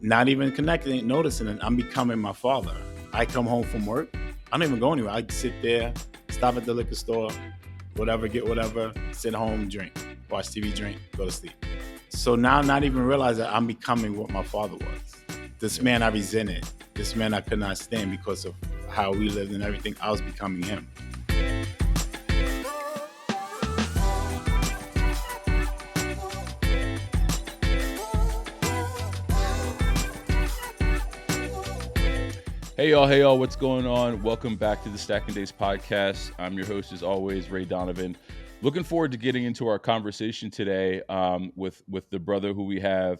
not even connecting, noticing it. I'm becoming my father. I come home from work. I don't even go anywhere. I sit there, stop at the liquor store, whatever, get whatever, sit home, drink, watch TV, drink, go to sleep. So now, not even realize that I'm becoming what my father was. This Yeah. man I resented, this man I could not stand because of how we lived and everything. I was becoming him. Hey y'all, what's going on? Welcome back to the Stacking Days podcast. I'm your host, as always, Ray Donovan. Looking forward to getting into our conversation today with the brother who we have.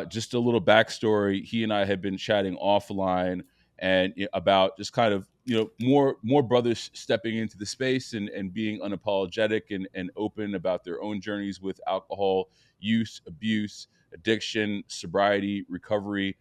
Just a little backstory: he and I have been chatting offline and about just kind of more brothers stepping into the space and being unapologetic and open about their own journeys with alcohol use, abuse, addiction, sobriety, recovery.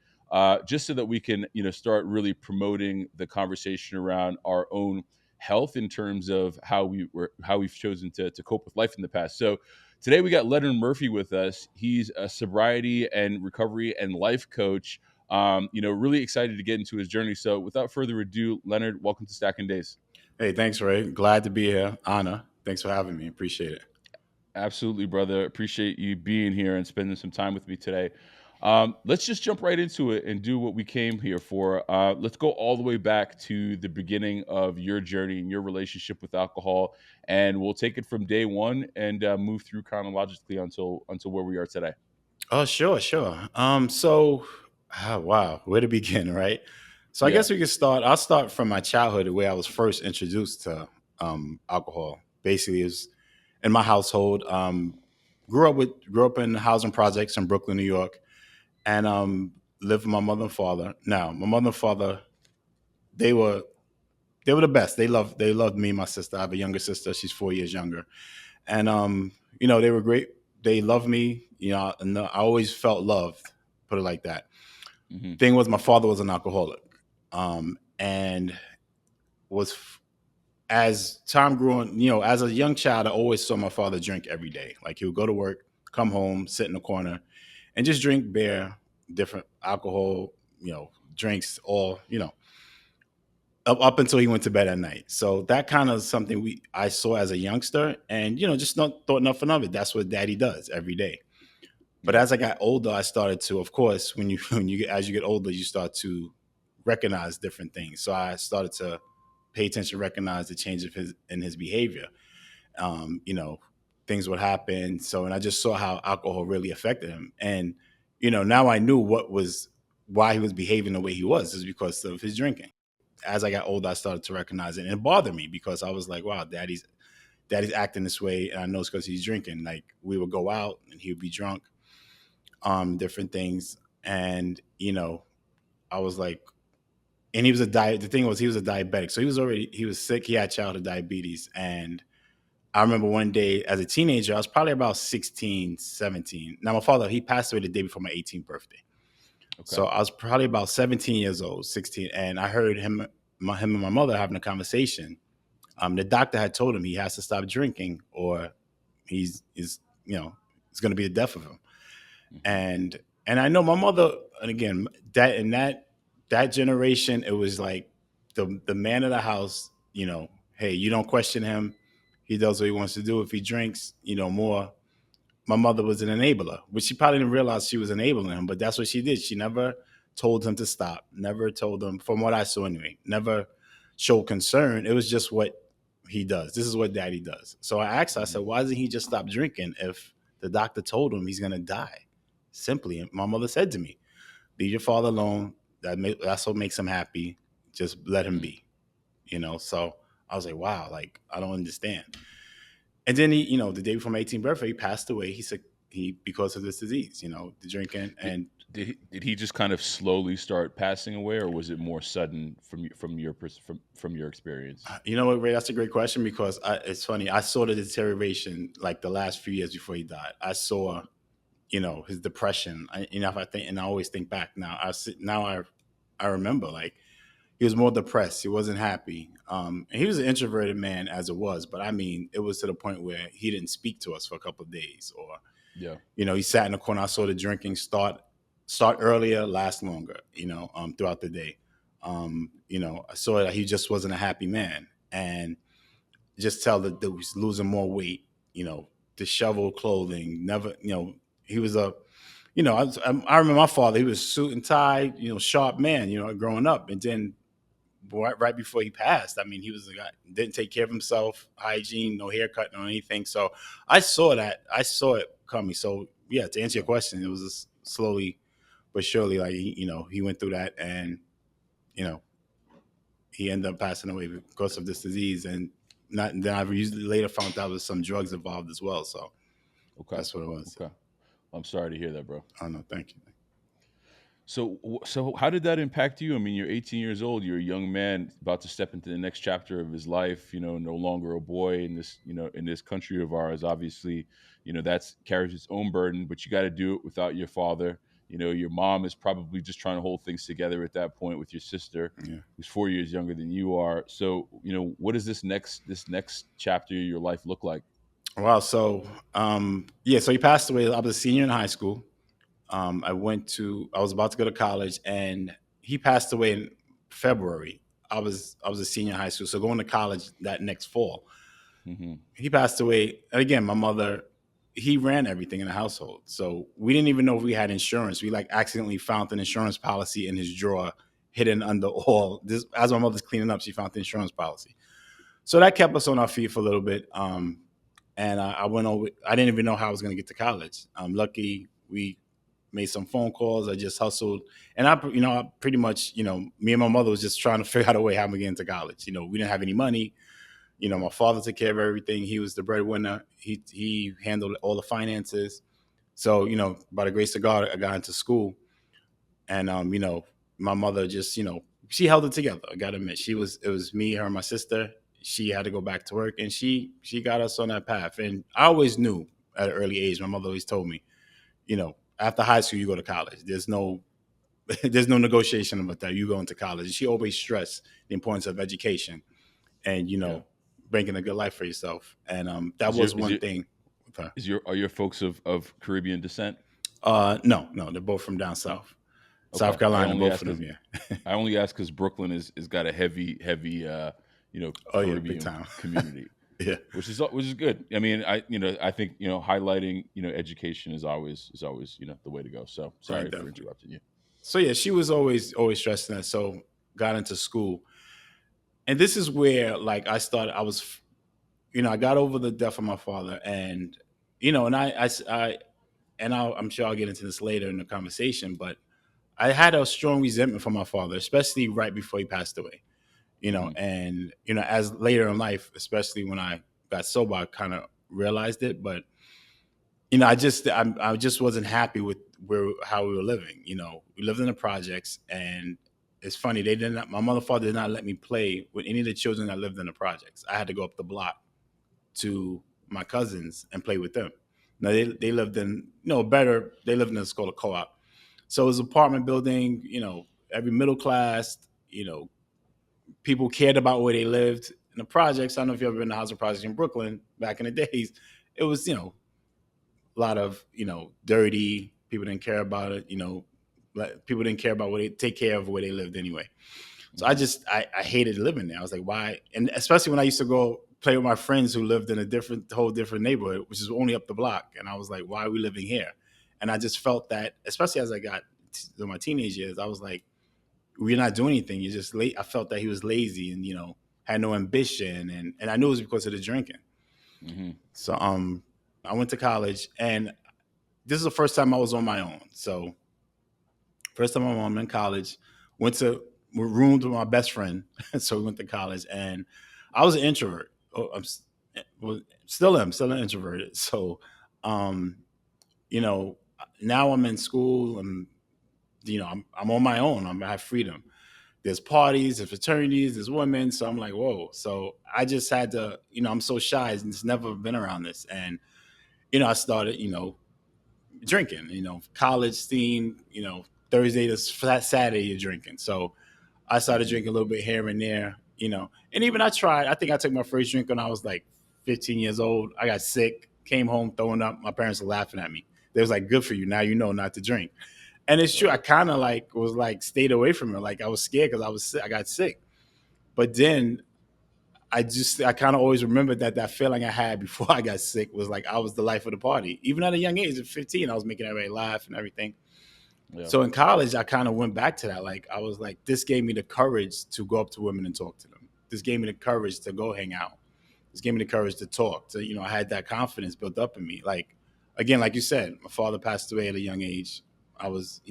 Just so that we can, start really promoting the conversation around our own health in terms of how we've chosen to cope with life in the past. So today we got Leonard Murphy with us. He's a sobriety and recovery and life coach. Really excited to get into his journey. So without further ado, Leonard, welcome to Stacking Days. Hey, thanks, Ray. Glad to be here. Anna, thanks for having me. Appreciate it. Absolutely, brother. Appreciate you being here and spending some time with me today. Let's just jump right into it and do what we came here for. Let's go all the way back to the beginning of your journey and your relationship with alcohol, and we'll take it from day one and move through chronologically until where we are today. Oh, sure, sure. Wow, where to begin, right? So I Yeah. guess we could start. I'll start from my childhood, the way I was first introduced to alcohol. Basically, is in my household. Grew up in housing projects in Brooklyn, New York, and lived with my mother and father. Now, my mother and father, they were they were the best. They loved me and my sister. I have a younger sister. She's 4 years younger, and they were great. They loved me. And I always felt loved. Put it like that. Hmm. Thing was, my father was an alcoholic, and was as time grew on. As a young child, I always saw my father drink every day. Like he would go to work, come home, sit in the corner, and just drink beer, different alcohol, drinks, all up until he went to bed at night. So that kind of something I saw as a youngster, and just not thought nothing of it. That's what daddy does every day. But Yeah. as I got older, I started to, of course, as you get older, you start to recognize different things. So I started to pay attention, recognize the change of his behavior. Um, you know, Things would happen. So, and I just saw how alcohol really affected him. And now I knew why he was behaving the way he was is because of his drinking. As I got older, I started to recognize it, and it bothered me because I was like, "Wow, daddy's acting this way," and I know it's because he's drinking. Like we would go out, and he would be drunk, different things, and I was like, and he was a diet. The thing was, he was a diabetic, so he was sick. He had childhood diabetes, and I remember one day as a teenager, I was probably about 16, 17. Now my father, he passed away the day before my 18th birthday. Okay. So I was probably about 17 years old, 16, and I heard him and my mother having a conversation. The doctor had told him he has to stop drinking, or he's is it's going to be the death of him. Hmm. And I know my mother, and again, that generation, it was like the man of the house. Hey, you don't question him. He does what he wants to do. If he drinks, more, my mother was an enabler, which she probably didn't realize she was enabling him, but that's what she did. She never told him to stop, never told him, from what I saw anyway, never showed concern. It was just what he does. This is what daddy does. So I asked her, I Hmm. said, why doesn't he just stop drinking if the doctor told him he's going to die? Simply. And my mother said to me, leave your father alone. That's what makes him happy. Just let him Hmm. be, So I was like, wow, like, I don't understand. And then the day before my 18th birthday, he passed away. He said because of this disease, the drinking. Did, And did he just kind of slowly start passing away, or was it more sudden from your experience? you know what, Ray? That's a great question because it's funny. I saw the deterioration like the last few years before he died. I saw, his depression. If I think, and I always think back now. I remember like he was more depressed. He wasn't happy. And he was an introverted man as it was, but I mean, it was to the point where he didn't speak to us for a couple of days, or Yeah. he sat in the corner. I saw the drinking start start earlier, last longer, throughout the day. I saw that he just wasn't a happy man, and just tell that he was losing more weight, disheveled clothing, never, he was a, I remember my father, he was suit and tie, sharp man, growing up. And then right before he passed, I mean, he was a guy, didn't take care of himself, hygiene, no haircut, no anything. So I saw it coming. So yeah, to answer your Okay. question, it was just slowly but surely, like, he went through that, and, you know, he ended up passing away because of this disease. And not, then I later found out there was some drugs involved as well. So Okay. that's what it was. Okay. I'm sorry to hear that, bro. I don't know. Thank you. So how did that impact you? I mean, you're 18 years old. You're a young man about to step into the next chapter of his life. No longer a boy in this, in this country of ours. Obviously, that's carries its own burden. But you got to do it without your father. Your mom is probably just trying to hold things together at that point with your sister, Yeah. who's 4 years younger than you are. So, what does this next chapter of your life look like? Wow. So, yeah. So he passed away. I was a senior in high school. I was about to go to college, and he passed away in February. I was a senior in high school, so going to college that next fall. Hmm. He passed away. And again, my mother, he ran everything in the household. So we didn't even know if we had insurance. We like accidentally found an insurance policy in his drawer, hidden under all this. As my mother's cleaning up, she found the insurance policy. So that kept us on our feet for a little bit. And I went over. I didn't even know how I was going to get to college. Lucky we made some phone calls. I just hustled, and I pretty much, me and my mother was just trying to figure out a way how I'm gonna get into college. We didn't have any money. My father took care of everything. He was the breadwinner. He handled all the finances. So, by the grace of God, I got into school, and my mother just, she held it together. I gotta admit, it was me, her, and my sister. She had to go back to work, and she got us on that path. And I always knew at an early age. My mother always told me, after high school, you go to college. There's no there's no negotiation about that. You go into college. And she always stressed the importance of education, and Yeah. bringing a good life for yourself. And that Is your was is one your thing with her. are your folks of Caribbean descent? No, no, they're both from down No. south, South Okay. I Carolina, only both ask of them. because Yeah. I only ask because Brooklyn is got a heavy Oh yeah, big Caribbean time. community, Yeah, which is good. I mean, I think highlighting education is always the way to go. So right, sorry for definitely. interrupting you. So yeah, she was always stressing that. So got into school, and this is where, like, I started. I was, I got over the death of my father, and and I'm sure I'll get into this later in the conversation, but I had a strong resentment for my father, especially right before he passed away. Hmm. And as later in life, especially when I got sober, I kind of realized it. But I just wasn't happy with how we were living. We lived in the projects, and it's funny, they did not. My mother and father did not let me play with any of the children that lived in the projects. I had to go up the block to my cousins and play with them. Now they lived in better. They lived in a called a co-op, so it was an apartment building. Every middle class. People cared about where they lived in the projects. I don't know if you've ever been to housing projects in Brooklyn back in the days. It was a lot of dirty. People didn't care about it. People didn't care about where they take care of where they lived anyway. So Hmm. I hated living there. I was like, why? And especially when I used to go play with my friends who lived in a whole different neighborhood, which is only up the block. And I was like, why are we living here? And I just felt that, especially as I got to my teenage years, I was like, we're not doing anything. You're just late. I felt that he was lazy and had no ambition, and I knew it was because of the drinking. Hmm. So I went to college, and this is the first time I was on my own. So first time I'm in college, went to roomed with my best friend. So we went to college, and I was an introvert. Well, still an introverted. So, um, you know, now I'm in school, and I'm on my own. I have freedom. There's parties, there's fraternities, there's women. So I'm like, whoa. So I just had to, I'm so shy and just never been around this. And, I started, drinking, college scene, Thursday to Saturday, you're drinking. So I started Hmm. drinking a little bit here and there, and even I think I took my first drink when I was like 15 years old. I got sick, came home throwing up. My parents were laughing at me. They was like, good for you. Now you know not to drink. And it's true. I Right. kind of like was like stayed away from it. Like I was scared because I was sick. I got sick. But then I kind of always remembered that that feeling I had before I got sick was like I was the life of the party. Even at a young age, at 15, I was making everybody laugh and everything. Yeah. So in college, I kind of went back to that. Like I was like, this gave me the courage to go up to women and talk to them. This gave me the courage to go hang out. This gave me the courage to talk. To I had that confidence built up in me. Like again, like you said, my father passed away at a young age. I was,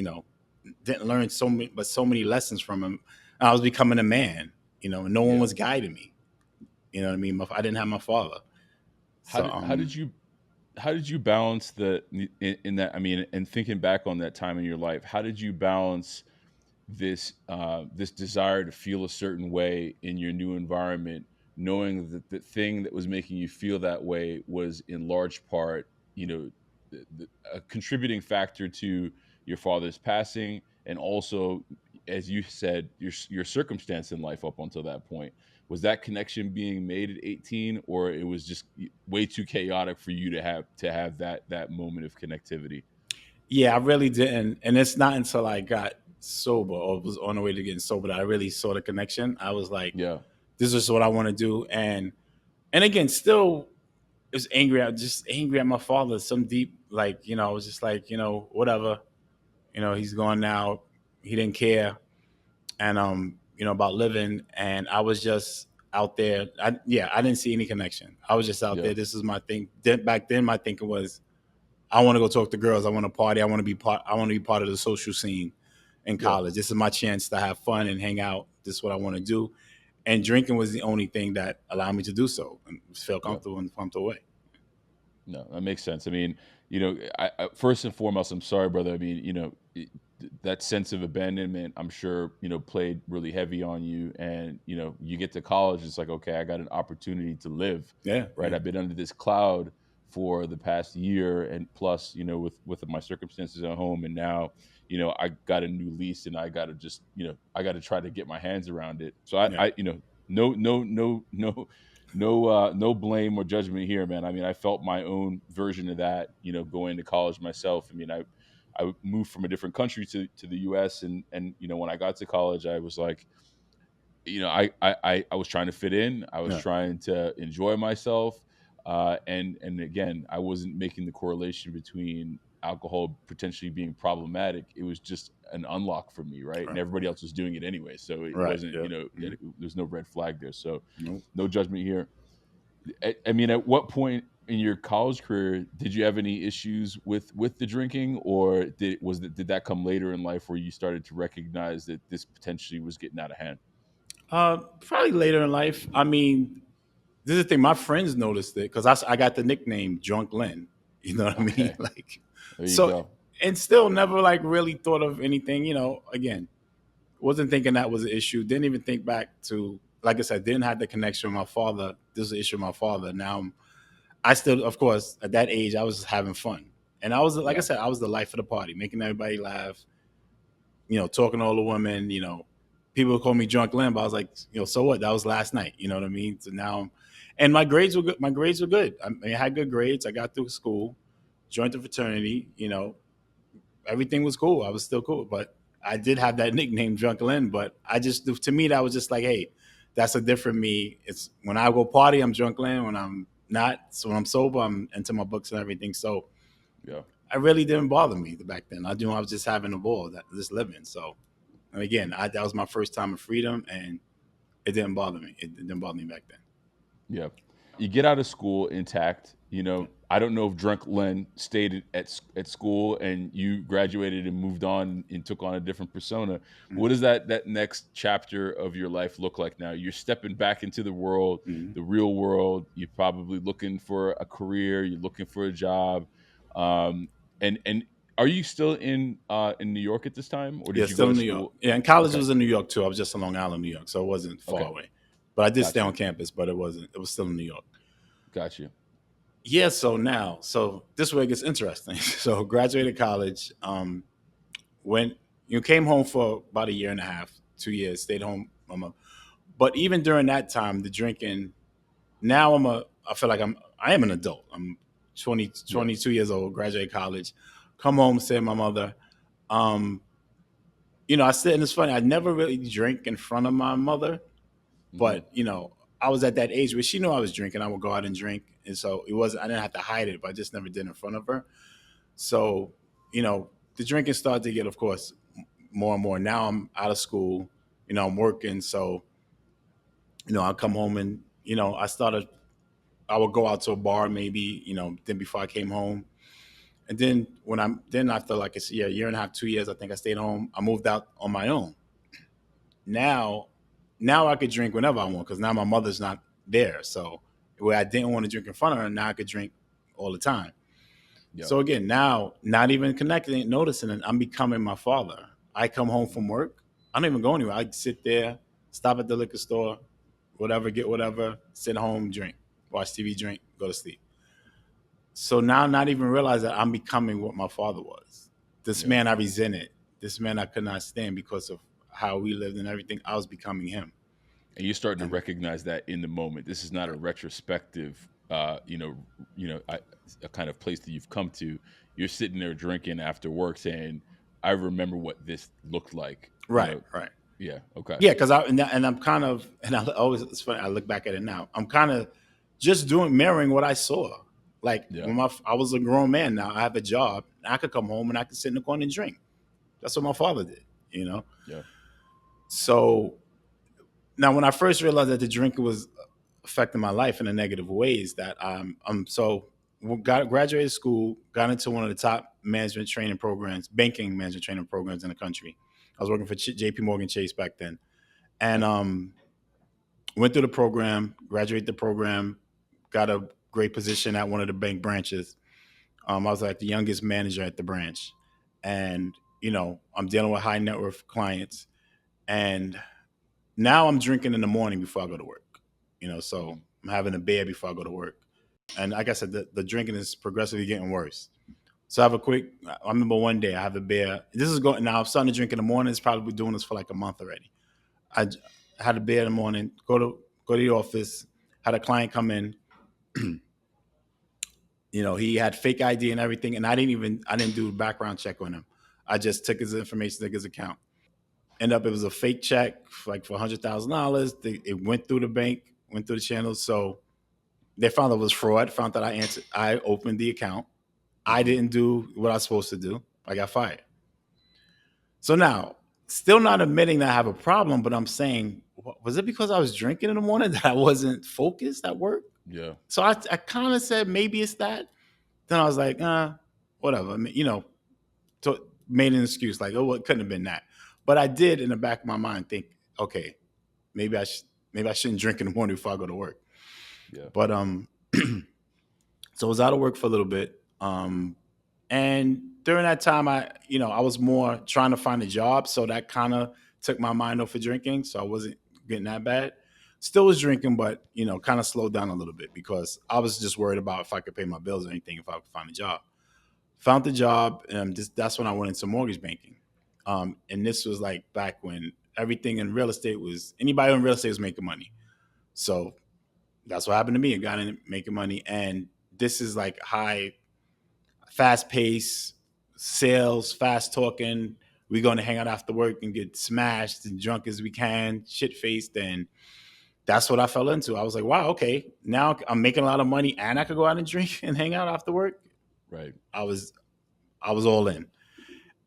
didn't learn so many lessons from him. I was becoming a man, and no one Yeah. was guiding me. You know what I mean? I didn't have my father. How So did how did you how did you balance in that, I mean, and thinking back on that time in your life, how did you balance this desire to feel a certain way in your new environment, knowing that the thing that was making you feel that way was in large part, a contributing factor to your father's passing, and also, as you said, your circumstance in life up until that point. Was that connection being made at 18, or it was just way too chaotic for you to have that moment of connectivity? yeah, I really didn't. And it's not until I got sober or was on the way to getting sober that I really saw the connection. I was like, Yeah. this is what I want to do. And again, still was angry. I was just angry at my father. Some deep, like, I was just like, whatever. He's gone now. He didn't care. And about living. And I was just out there. I didn't see any connection. I was just out Yeah. there. This is my thing. Back then my thinking was I want to go talk to girls. I want to party. I want to be part of the social scene in Yeah. college. This is my chance to have fun and hang out. This is what I want to do. And drinking was the only thing that allowed me to do so and feel Yeah. comfortable in a comfortable way. No, that makes sense. I mean, I first and foremost, I'm sorry, brother. I mean, that sense of abandonment, I'm sure, played really heavy on you. And, you get to college, it's like, okay, I got an opportunity to live, Yeah, right? yeah, I've been under this cloud for the past year and plus, with my circumstances at home. And now, I got a new lease and I got to just, I got to try to get my hands around it. So yeah, no, no, no, no, no blame or judgment here, man. I mean, I felt my own version of that, going to college myself. I mean, I moved from a different country to the US, and when I got to college, I was like, I was trying to fit in. I was yeah. trying to enjoy myself. And again, I wasn't making the correlation between alcohol potentially being problematic. It was just an unlock for me, right? And Right, everybody else was doing it anyway. So it right. wasn't, Yeah. Mm-hmm. there's no red flag there. So Nope. no judgment here. I mean, at what point in your college career did you have any issues with the drinking, or did that come later in life where you started to recognize that this potentially was getting out of hand? Probably later in life. I mean, this is the thing. My friends noticed it because I got the nickname Drunk Len. You know what I mean? Okay, Like, there you so, go. and still never like really thought of anything. Again, wasn't thinking that was an issue. Didn't even think back to, like I said, didn't have the connection with my father. This is an issue with my father. Now, I still, of course, at that age, I was just having fun. And I was, like I Yeah, said, I was the life of the party, making everybody laugh, talking to all the women, people would call me drunk Limb. I was like, so what? That was last night. You know what I mean? So now, and my grades were good. My grades were good. I mean, I had good grades. I got through school, joined the fraternity, everything was cool. I was still cool, but I did have that nickname Drunk Len, but to me, that was just like, hey, that's a different me. It's when I go party, I'm Drunk Len. When I'm not, so when I'm sober, I'm into my books and everything. So yeah, I really didn't bother me back then. I was just having a ball, just living. So, and again, that was my first time of freedom, and it didn't bother me. It didn't bother me back then. yeah. You get out of school intact. I don't know if drunk Len stayed at school and you graduated and moved on and took on a different persona. What does that next chapter of your life look like now? You're stepping back into the world, Mm-hmm. the real world. You're probably looking for a career. You're looking for a job. Um, and are you still in New York at this time, or Yeah, did you go still to in New York. school? Yeah, and college Okay, was in New York too. I was just in Long Island, New York, so it wasn't far okay, away. But I did stay got you, on campus, but it wasn't. It was still in New York. got you. Yeah. So this way it gets interesting. So graduated college. Went. You came home for about a year and a half, 2 years. Stayed home. But even during that time, the drinking. Now I feel like I am an adult. I'm 20, Yeah, 22 years old. Graduated college. Come home, say to my mother. Um, I said, and it's funny, I never really drank in front of my mother, Hmm. but I was at that age where she knew I was drinking. I would go out and drink, and so it wasn't. I didn't have to hide it, but I just never did in front of her. So, the drinking started to get, of course, more and more. Now I'm out of school. I'm working, so I come home and I started. I would go out to a bar maybe, then before I came home. And then then after like a year and a half, 2 years, I think I stayed home. I moved out on my own. Now, now I could drink whenever I want because now my mother's not there. So where I didn't want to drink in front of her, now I could drink all the time. Yeah. So again, now not even connecting, noticing it, I'm becoming my father. I come home Hmm. from work. I don't even go anywhere. I sit there, stop at the liquor store, whatever, get whatever, sit home, drink, watch TV, drink, go to sleep. So now, not even realize that I'm becoming what my father was. This Yeah. man I resented. This man I could not stand because of how we lived and everything. I was becoming him. And you're starting to And recognize that in the moment. This is not a right, retrospective, a kind of place that you've come to. You're sitting there drinking after work, saying, "I remember what this looked like." right, right. Yeah. Okay. Yeah, because I'm kind of, and I always, it's funny. I look back at it now. I'm kind of just doing mirroring what I saw. Like Yeah. when I was a grown man now, I have a job. I could come home and I could sit in the corner and drink. That's what my father did. You know. Yeah. So now, when I first realized that the drinking was affecting my life in a negative ways, that I'm so got graduated school, got into one of the top management training programs, banking management training programs in the country. I was working for J.P. Morgan Chase back then, and Okay. went through the program, graduated the program, got a great position at one of the bank branches. I was like the youngest manager at the branch, and I'm dealing with high net worth clients, and now I'm drinking in the morning before I go to work. So Mhm. I'm having a beer before I go to work, and like I said, the drinking is progressively getting worse. So I have a quick. I remember one day I have a beer. This is going now. I'm starting to drink in the morning. It's probably doing this for like a month already. I had a beer in the morning. Go to the office. Had a client come in. He had fake ID and everything, and I didn't do a background check on him. I just took his information, took his account. End up it was a fake check like for $100,000. It went through the bank, went through the channels. So they found it was fraud. Found that I opened the account. I Mhm. didn't do what I was supposed to do. I got fired. So now, still not admitting that I have a problem, but I'm saying, was it because I was drinking in the morning that I wasn't focused at work? Yeah. So I kind of said maybe it's that. Then I was like, whatever. I mean, so made an excuse like, oh, well, it couldn't have been that. But I did in the back of my mind think, okay, maybe I shouldn't drink in the morning before I go to work. Yeah. But so I was out of work for a little bit. And during that time, I was more trying to find a job, so that kind of took my mind off of drinking. So I wasn't getting that bad. Still was drinking, but kind of slowed down a little bit because I was just worried about if I could pay my bills or anything, if I could find a job. Found the job, and that's when I went into mortgage banking. And this was like back when everything in real estate was anybody in real estate was making money. So that's what happened to me. I got in making money, and this is like high, fast pace sales, fast talking. We're going to hang out after work and get smashed and drunk as we can, shit faced, and that's what I fell into. I was like, wow, okay, now I'm making a lot of money, and I could go out and drink and hang out after work. Right. I was I was all in,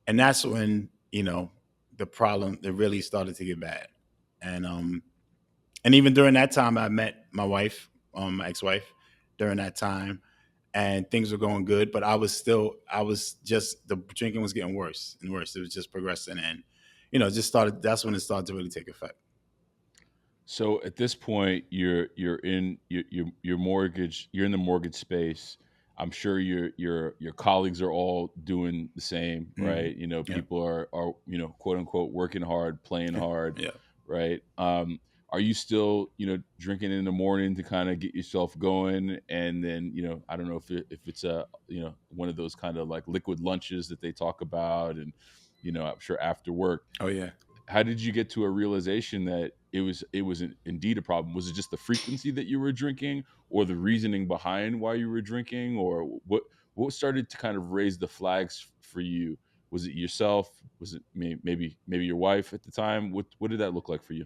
and that's when the problem it really started to get bad, and and even during that time, I met my wife, my ex-wife, during that time, and things were going good. But I was just the drinking was getting worse and worse. It was just progressing, and just started. That's when it started to really take effect. So at this point, you're in your mortgage. You're in the mortgage space. I'm sure your colleagues are all doing the same, Hmm. right? Yeah, People are quote unquote working hard, playing hard, yeah. right? Are you still drinking in the morning to kind of get yourself going, and then I don't know if it's a one of those kind of like liquid lunches that they talk about, and I'm sure after work, Oh yeah. how did you get to a realization that it was indeed a problem? Was it just the frequency that you were drinking, or the reasoning behind why you were drinking, or what started to kind of raise the flags for you Was it yourself? Was it maybe your wife at the time? What did that look like for you?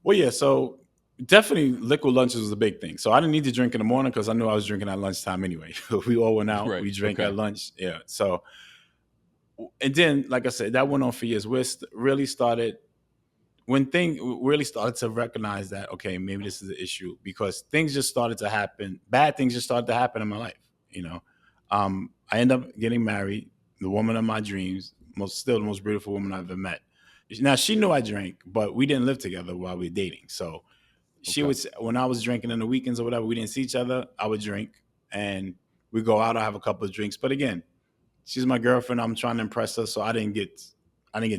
Well, yeah. So definitely, liquid lunches was a big thing. So I didn't need to drink in the morning because I knew I was drinking at lunchtime anyway. We all went out. Right. We drank Okay. at lunch. Yeah. So and then, like I said, that went on for years. Really started when thing really started to recognize that okay, maybe this is an issue because things just started to happen. Bad things just started to happen in my life. You know, I ended up getting married. The woman of my dreams, still the most beautiful woman I've ever met. Now she knew I drank, but we didn't live together while we were dating. So she Okay. would when I was drinking in the weekends or whatever, we didn't see each other. I would drink and we go out. I have a couple of drinks, but again, she's my girlfriend. I'm trying to impress her, so I didn't get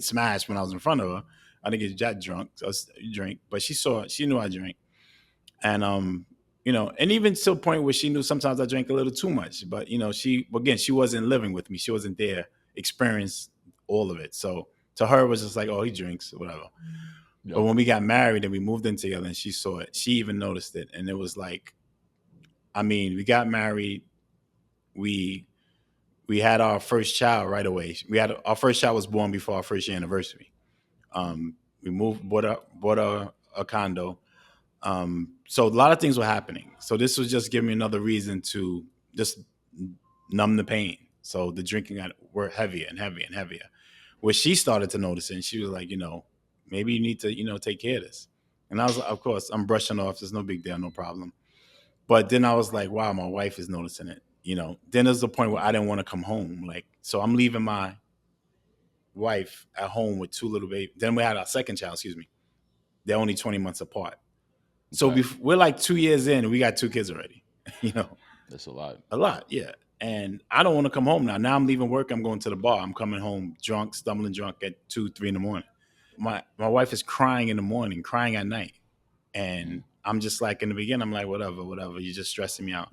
smashed when I was in front of her. I didn't get that drunk. So I was drink, but she knew I drank, and and even to a point where she knew sometimes I drank a little too much. But she wasn't living with me. She wasn't there, experienced all of it. So to her, it was just like, oh, he drinks, whatever. But Yep. when we got married and we moved in together, and she saw it, she even noticed it, and it was like, I mean, we got married. We we had our first child right away. Our first child was born before our first year anniversary. We moved, bought a condo. So a lot of things were happening. So this was just giving me another reason to just numb the pain. So the drinking got were heavier and heavier and heavier. Where she started to notice it, and she was like, maybe you need to, take care of this. And I was, of course, I'm brushing off. There's no big deal, no problem. But then I was like, wow, my wife is noticing it. Then there's the point where I didn't want to come home. Like, so I'm leaving my wife at home with two little babies. Then we had our second child, excuse me. They're only 20 months apart. So Okay. we're like 2 years in, and we got two kids already. you know, That's a lot. a lot, yeah. And I don't want to come home now. Now I'm leaving work. I'm going to the bar. I'm coming home drunk, stumbling drunk at 2, 3 in the morning. My wife is crying in the morning, crying at night. Mm. And I'm just like, in the beginning, I'm like, whatever, whatever. You're just stressing me out.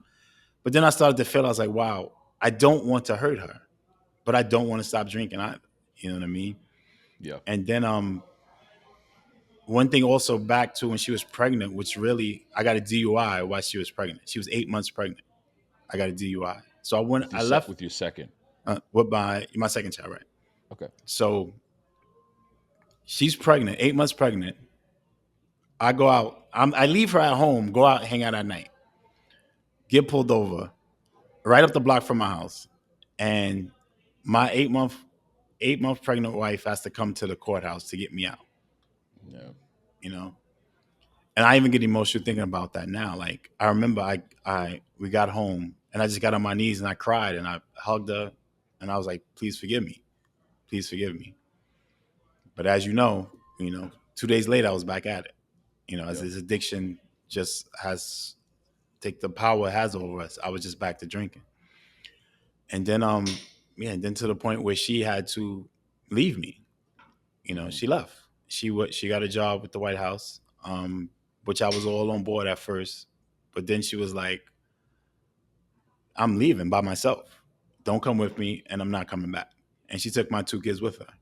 But then I started to feel, I was like, wow, I don't want to hurt her, but I don't want to stop drinking either. You know what I mean? Yeah. And then one thing also back to when she was pregnant, which really I got a DUI while she was pregnant. She was 8 months pregnant. I got a DUI. So I left With your second. with my second child, right? Okay. So she's pregnant, 8 months pregnant. I go out. I leave her at home, go out, hang out at night, get pulled over right up the block from my house, and my 8-month pregnant wife has to come to the courthouse to get me out. Yeah. You know, and I even get emotional thinking about that now. Like I remember, I we got home and I just got on my knees and I cried and I hugged her and I was like, please forgive me. But as you know, 2 days later I was back at it. As Yep. this addiction just has take the power it has over us, I was just back to drinking. And then yeah, and then to the point where she had to leave me. Hmm. She left. She got a job with the White House, which I was all on board at first, but then she was like, "I'm leaving by myself. Don't come with me, and I'm not coming back." And she took my two kids with her.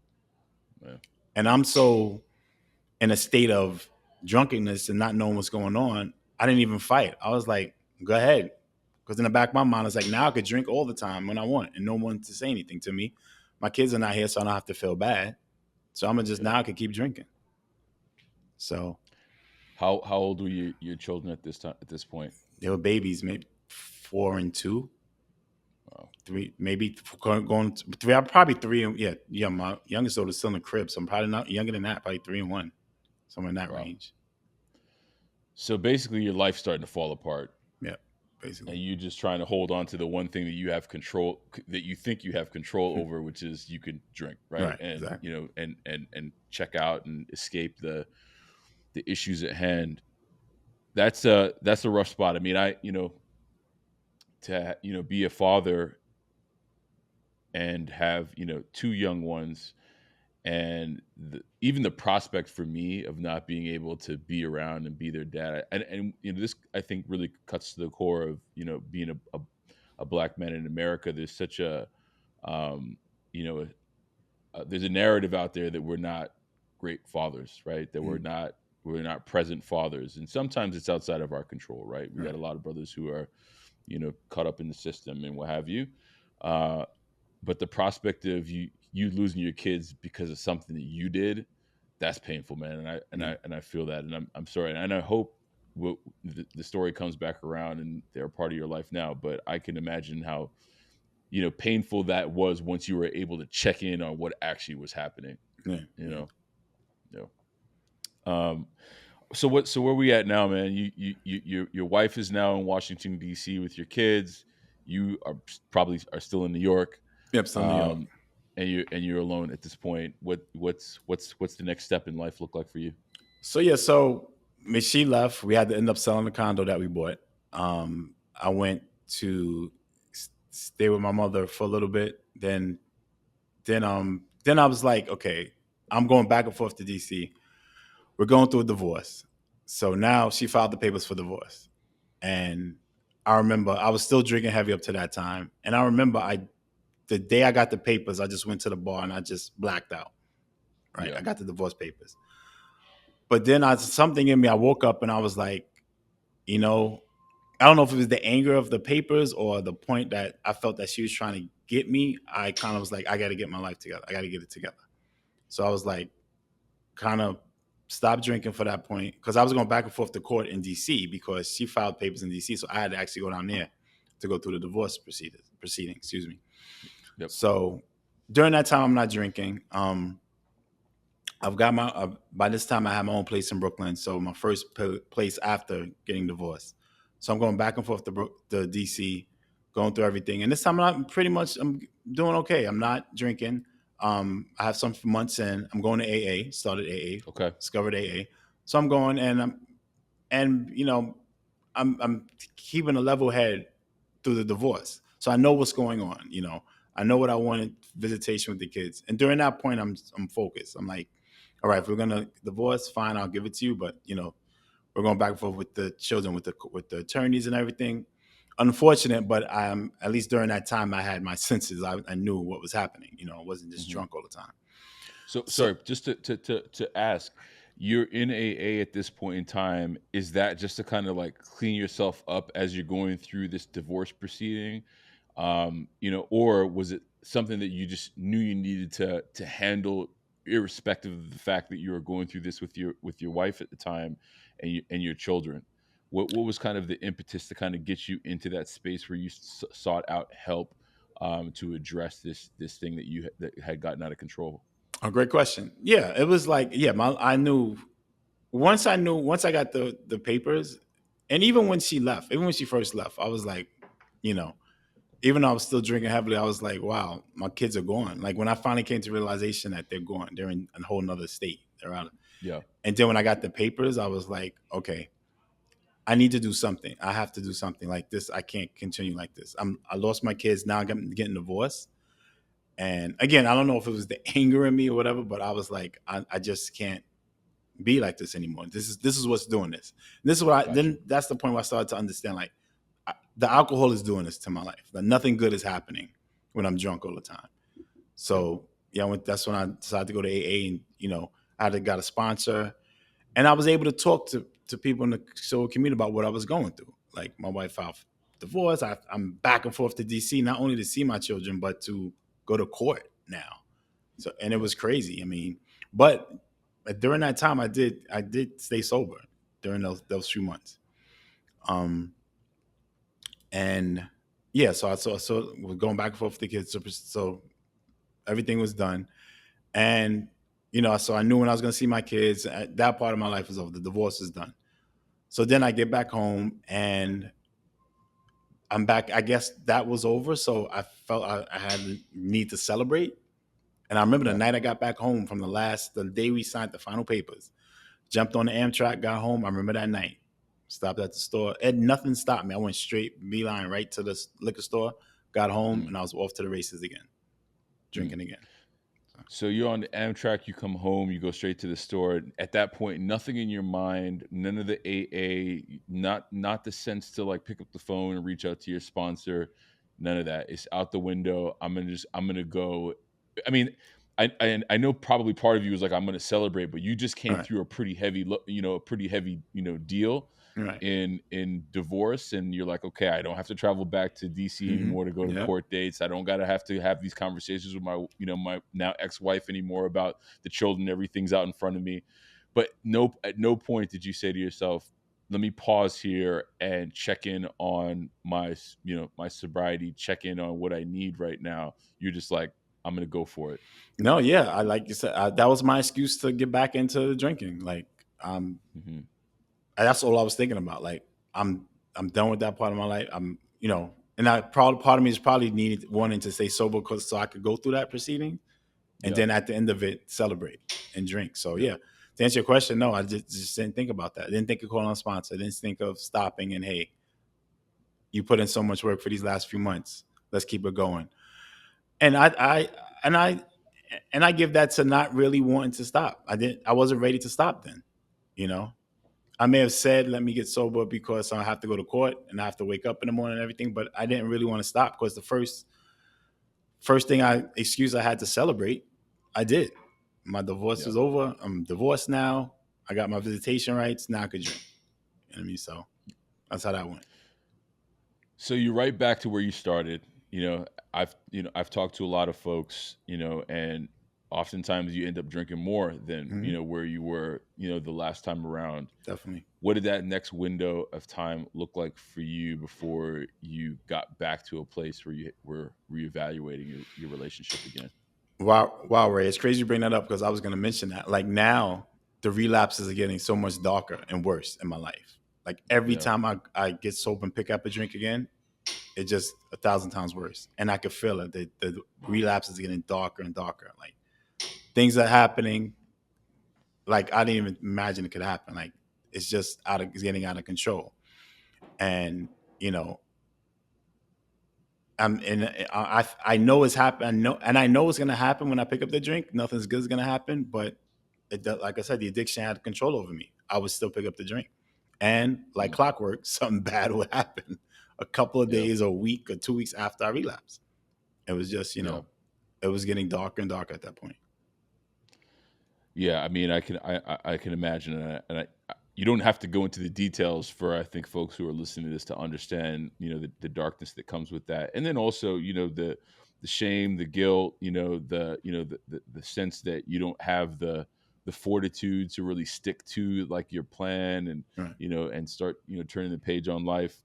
Yeah. And I'm so in a state of drunkenness and not knowing what's going on. I didn't even fight. I was like, "Go ahead," because in the back of my mind, I was like, "Now I could drink all the time when I want, and no one to say anything to me. My kids are not here, so I don't have to feel bad. So I'm gonna just Yeah. now I could keep drinking." So How old were your children at this time, at this point? they were babies, maybe 4 and 2, Wow. 3, maybe going to 3. I'm probably 3 and yeah, yeah. My youngest daughter's still in the crib, so I'm probably not younger than that. Probably 3 and 1, somewhere in that Wow. range. So basically, your life's starting to fall apart, Yeah, and basically. you just trying to hold on to the one thing that you have control, that you think you have control over, which is you can drink, right? Right, And exactly. and check out and escape the issues at hand. That's a rough spot. I mean, to be a father and have two young ones, and even the prospect for me of not being able to be around and be their dad, and this I think really cuts to the core of being a black man in America. There's such a you know there's a narrative out there that we're not great fathers, right? That Mm, we're not present fathers, and sometimes it's outside of our control, right? We got right. a lot of brothers who are caught up in the system and what have you. Uh, but the prospect of you losing your kids because of something that you did, that's painful, man. And I feel that, and I'm sorry, and I hope the story comes back around and they're part of your life now. But I can imagine how painful that was once you were able to check in on what actually was happening. yeah, You yeah. know, yeah. Um, so where we at now, man? Your wife is now in Washington D.C. with your kids. You are probably are still in New York, Yep, still in New York. um, and you're alone at this point. What's the next step in life look like for you? So yeah, so when she left, we had to end up selling the condo that we bought. I went to stay with my mother for a little bit. Then I was like, okay, I'm going back and forth to DC. We're going through a divorce. So now she filed the papers for divorce. And I remember I was still drinking heavy up to that time. And I remember the day I got the papers, I just went to the bar and I just blacked out. Right. Yeah, I got the divorce papers. But then something in me, I woke up and I was like, you know, I don't know if it was the anger of the papers or the point that I felt that she was trying to get me. I kind of was like, I got to get my life together. I got to get it together. So I was like, kind of stopped drinking for that point because I was going back and forth to court in DC because she filed papers in DC. So I had to actually go down there to go through the divorce proceeding. Excuse me. yep, So during that time, I'm not drinking. I've got my by this time I have my own place in Brooklyn, so my first place after getting divorced. So I'm going back and forth to DC, going through everything, and this time I'm doing okay. I'm not drinking. I have some months in. I'm going to AA. Started AA. okay, Discovered AA. So I'm going and I'm keeping a level head through the divorce. So I know what's going on. I know what I wanted visitation with the kids, and during that point I'm focused. I'm like, all right, if we're gonna divorce, fine, I'll give it to you. But we're going back and forth with the children, with the attorneys and everything. Unfortunate, but at least during that time I had my senses. I knew what was happening. I wasn't just hmm. drunk all the time. So So sorry, just to ask, you're in AA at this point in time. Is that just to kind of like clean yourself up as you're going through this divorce proceeding, or was it something that you just knew you needed to handle, irrespective of the fact that you were going through this with your wife at the time and your children? What was kind of the impetus to kind of get you into that space where you sought out help to address this thing that that had gotten out of control? a great question. Yeah, it was like I knew once I got the papers, and even when she first left, I was like, you know, even though I was still drinking heavily, I was like, wow, my kids are gone. Like when I finally came to realization that they're gone, they're in a whole nother state. They're out. Yeah. And then when I got the papers, I was like, okay, I need to do something. I have to do something like this. I can't continue like this. I lost my kids. Now I'm getting divorced. And again, I don't know if it was the anger in me or whatever, but I was like, I just can't be like this anymore. This is what's doing this. And this is what I Gotcha. then that's the point where I started to understand like the alcohol is doing this to my life. Like nothing good is happening when I'm drunk all the time. Yep. So yeah, that's when I decided to go to AA, and got a sponsor, and I was able to talk to people in the sober community about what I was going through. Like my wife filed divorce. I'm back and forth to DC not only to see my children but to go to court now. So and it Yep. was crazy. I mean, but during that time I did stay sober during those few months. Um, and yeah, so we're going back and forth with the kids. So everything was done, and so I knew when I was going to see my kids. That part of my life was over. The divorce is done. So then I get back home and I'm back. I guess that was over. So I felt I had the need to celebrate. And I remember the Yeah. night I got back home from the day we signed the final papers, jumped on the Amtrak, got home. I remember that night. Stopped at the store. And nothing stopped me. I went straight beeline right to the liquor store, got home, Mm, and I was off to the races again, mm. drinking again. So, So you're on the Amtrak, you come home, you go straight to the store. At that point, nothing in your mind, none of the AA, not the sense to like pick up the phone and reach out to your sponsor, none of that. It's out the window. I'm gonna go. I mean, I know probably part of you was like, I'm going to celebrate, but you just All came right. through a pretty heavy, deal Right. in divorce, and you're like, okay, I don't have to travel back to DC Mm-hmm. anymore to go to Yep. court dates. I don't got to have these conversations with my, my now ex-wife anymore about the children. Everything's out in front of me. But at no point did you say to yourself, let me pause here and check in on my sobriety, check in on what I need right now. You're just like, I'm going to go for it. No, yeah, I like you said, that was my excuse to get back into drinking. Like, um, Hmm. that's all I was thinking about. Like, I'm I'm done with that part of my life. And I probably part of me is probably needed wanting to stay sober because so I could go through that proceeding, and Yeah. then at the end of it, celebrate and drink. So Yeah. yeah, to answer your question, no, I just didn't think about that. I didn't think of calling a sponsor. I didn't think of stopping and hey, you put in so much work for these last few months. Let's keep it going. And and I I give that to not really wanting to stop. I wasn't ready to stop then. You know, I may have said, let me get sober because I have to go to court and I have to wake up in the morning and everything, but I didn't really want to stop because the first thing I excuse I had to celebrate, I did. My divorce Yeah. is over. I'm divorced now. I got my visitation rights. Now I could drink. You know what I mean? So that's how that went. So you're right back to where you started. I've talked to a lot of folks, and oftentimes you end up drinking more than, Hmm. where you were, the last time around. Definitely. What did that next window of time look like for you before you got back to a place where you were reevaluating your relationship again? Wow, wow, Ray. It's crazy you bring that up because I was going to mention that. Like now, the relapses are getting so much darker and worse in my life. Like every Yeah. time I get sober and pick up a drink again, it's just 1,000 times worse. And I could feel it. The relapses are getting darker and darker. Like things are happening like I didn't even imagine it could happen. Like it's getting out of control. And you know, I know it's happened. I know it's gonna happen when I pick up the drink. Nothing's good is gonna happen, but like I said, the addiction had control over me. I would still pick up the drink, and like Mm. clockwork, something bad would happen a couple of Yeah. days, or a week, or 2 weeks after I relapsed. It was just Yeah. it was getting darker and darker at that point. Yeah, I mean, I can imagine, you don't have to go into the details for I think folks who are listening to this to understand, the darkness that comes with that, and then also, the shame, the guilt, the sense that you don't have the fortitude to really stick to like your plan, and Right. and start turning the page on life.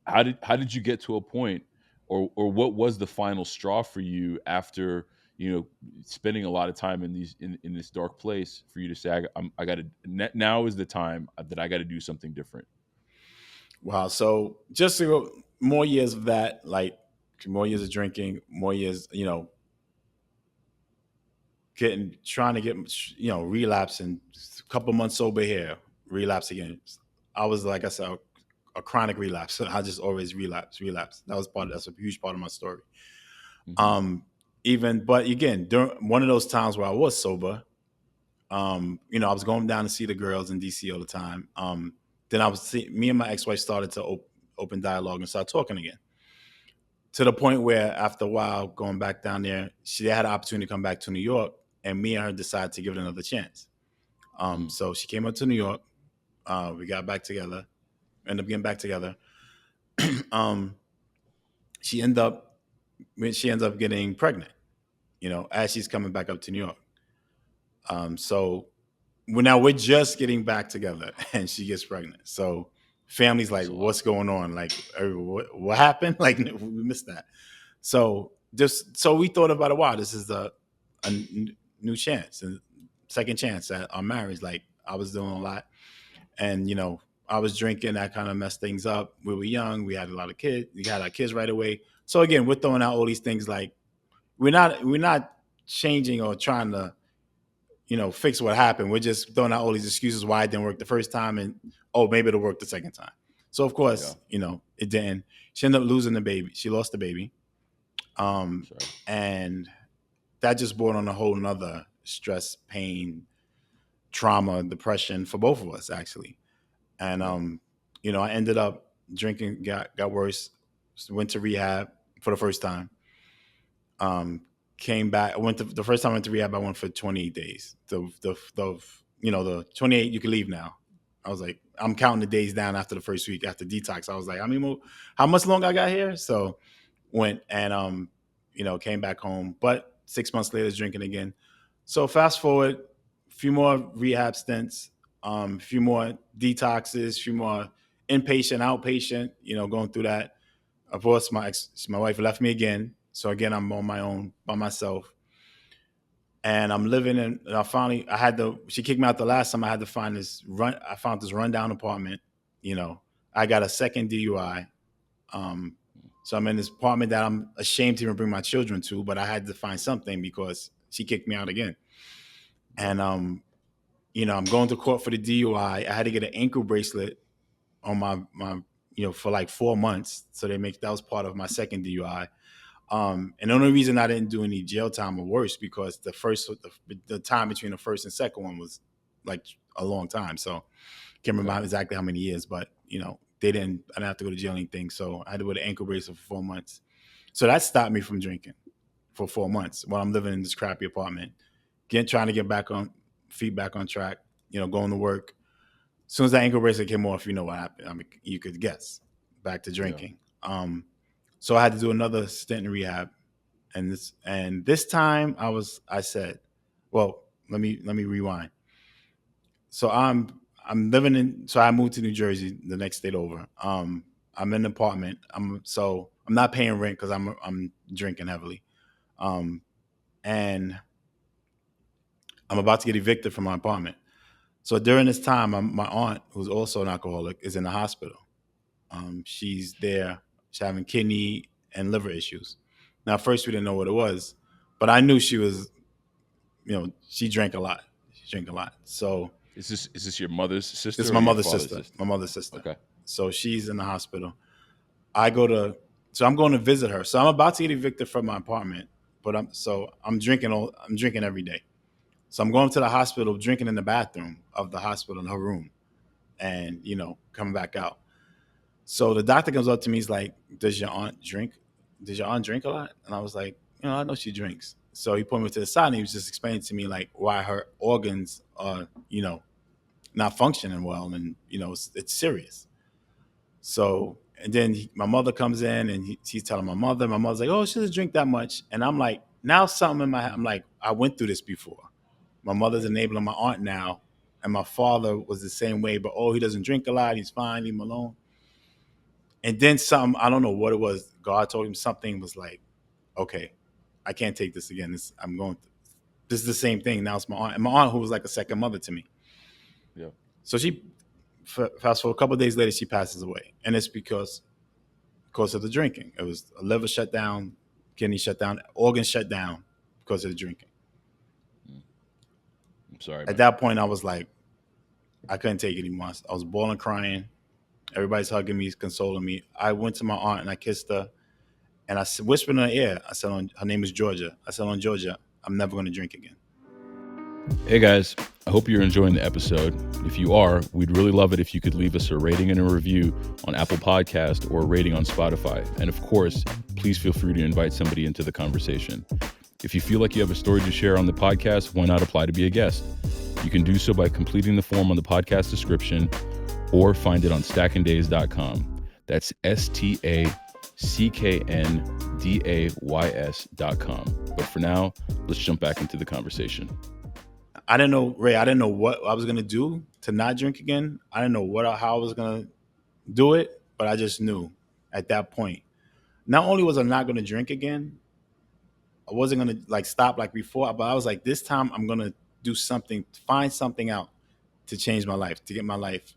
How did you get to a point, or what was the final straw for you after spending a lot of time in in this dark place for you to say, I got to, now is the time that I got to do something different? Wow. So just to go, more years of that, like more years of drinking, more years, trying to get, relapsing, a couple months sober here, relapse again. I was, like I said, a chronic relapse. I just always relapse. That's a huge part of my story. Hmm. Um, but again, during one of those times where I was sober, I was going down to see the girls in DC all the time. Then me and my ex-wife started to open dialogue and start talking again. To the point where after a while going back down there, she had an opportunity to come back to New York, and me and her decided to give it another chance. Mm. So she came up to New York. We got back together. Ended up getting back together. um, she ended up she ends up getting pregnant. As she's coming back up to New York. So we're just getting back together, and she gets pregnant. So family's like, That's a lot. "What's going on? Like, what happened? Like, we missed that." So we thought about it. Wow, this is new chance and second chance at our marriage. Like I was doing a lot, and I was drinking. That kind of messed things up. We were young. We had a lot of kids. We had our kids right away. So again, we're throwing out all these things. Like we're not changing or trying to fix what happened. We're just throwing out all these excuses why it didn't work the first time, and oh, maybe it'll work the second time. So of Yeah. course, it didn't. She ended up losing the baby. She lost the baby. Sorry. And that just brought on a whole nother stress, pain, trauma, depression for both of us actually. And Yeah. I ended up got worse, went to rehab for the first time. Um, came back. I went to the first time I went to rehab. I went for 28 days. The 28 you can leave now. I was like, I'm counting the days down after the first week after detox. I was like, how much longer I got here? So went and came back home. But 6 months later, drinking again. So fast forward, a few more rehab stints, a few more detoxes, a few more inpatient, outpatient. Going through that. Of course, my wife left me again. So again, I'm on my own by myself, and I'm living in. And I had to. She kicked me out the last time. I had to find this run. I found this rundown apartment. I got a second DUI. So I'm in this apartment that I'm ashamed to even bring my children to, but I had to find something because she kicked me out again. And I'm going to court for the DUI. I had to get an ankle bracelet on my for like 4 months. So that was part of my second DUI. And the only reason I didn't do any jail time or worse because the time between the first and second one was like a long time. So can't remember exactly how many years, but I didn't have to go to jail or anything. So I had to wear the ankle bracelet for 4 months. So that stopped me from drinking for 4 months while I'm living in this crappy apartment, trying to get feet back on track, going to work. As soon as that ankle bracelet came off, you know what happened. I mean, you could guess, back to drinking. Yeah. So I had to do another stint in rehab, and this time I said, well, let me rewind. So I'm living in. So I moved to New Jersey, the next state over. I'm in an apartment. I'm not paying rent because I'm drinking heavily, and I'm about to get evicted from my apartment. So during this time, my aunt, who's also an alcoholic, is in the hospital. She's there. She's having kidney and liver issues. Now, at first we didn't know what it was, but I knew she was. She drank a lot. She drank a lot. So is this your mother's sister? This is or my your mother's father's sister. sister. My mother's sister. Okay. So she's in the hospital. I'm going to visit her. So I'm about to get evicted from my apartment, but I'm drinking. I'm drinking every day. So I'm going to the hospital, drinking in the bathroom of the hospital in her room, and coming back out. So the doctor comes up to me. He's like, "Does your aunt drink? Does your aunt drink a lot?" And I was like, "I know she drinks." So he put me to the side and he was just explaining to me like why her organs are, not functioning well, and it's serious. So and then my mother comes in and he's telling my mother. My mother's like, "Oh, she doesn't drink that much," and I'm like, now something in my head. I'm like, I went through this before. My mother's enabling my aunt now, and my father was the same way. But he doesn't drink a lot. He's fine. Leave him alone. And then something, I don't know what it was. God told him something was like, okay, I can't take this again. This is the same thing. Now it's my aunt. And my aunt, who was like a second mother to me. Yeah. So she, fast forward a couple of days later, she passes away. And it's because of the drinking. It was a liver shut down, kidney shut down, organs shut down because of the drinking. I'm sorry. At that point, I was like, I couldn't take it anymore. I was bawling, crying. Everybody's hugging me, consoling me. I went to my aunt and I kissed her. And I whispered in her ear. I said, her name is Georgia. I said, on Georgia, I'm never going to drink again. Hey guys, I hope you're enjoying the episode. If you are, we'd really love it if you could leave us a rating and a review on Apple Podcast or a rating on Spotify. And of course, please feel free to invite somebody into the conversation. If you feel like you have a story to share on the podcast, why not apply to be a guest? You can do so by completing the form on the podcast description or find it on stackingdays.com. That's stackndayS.com. But for now, let's jump back into the conversation. I didn't know, Ray, I didn't know what I was going to do to not drink again. I didn't know how I was going to do it, but I just knew at that point. Not only was I not going to drink again, I wasn't going to stop like before, but I was like, this time I'm going to do something, find something out to change my life, to get my life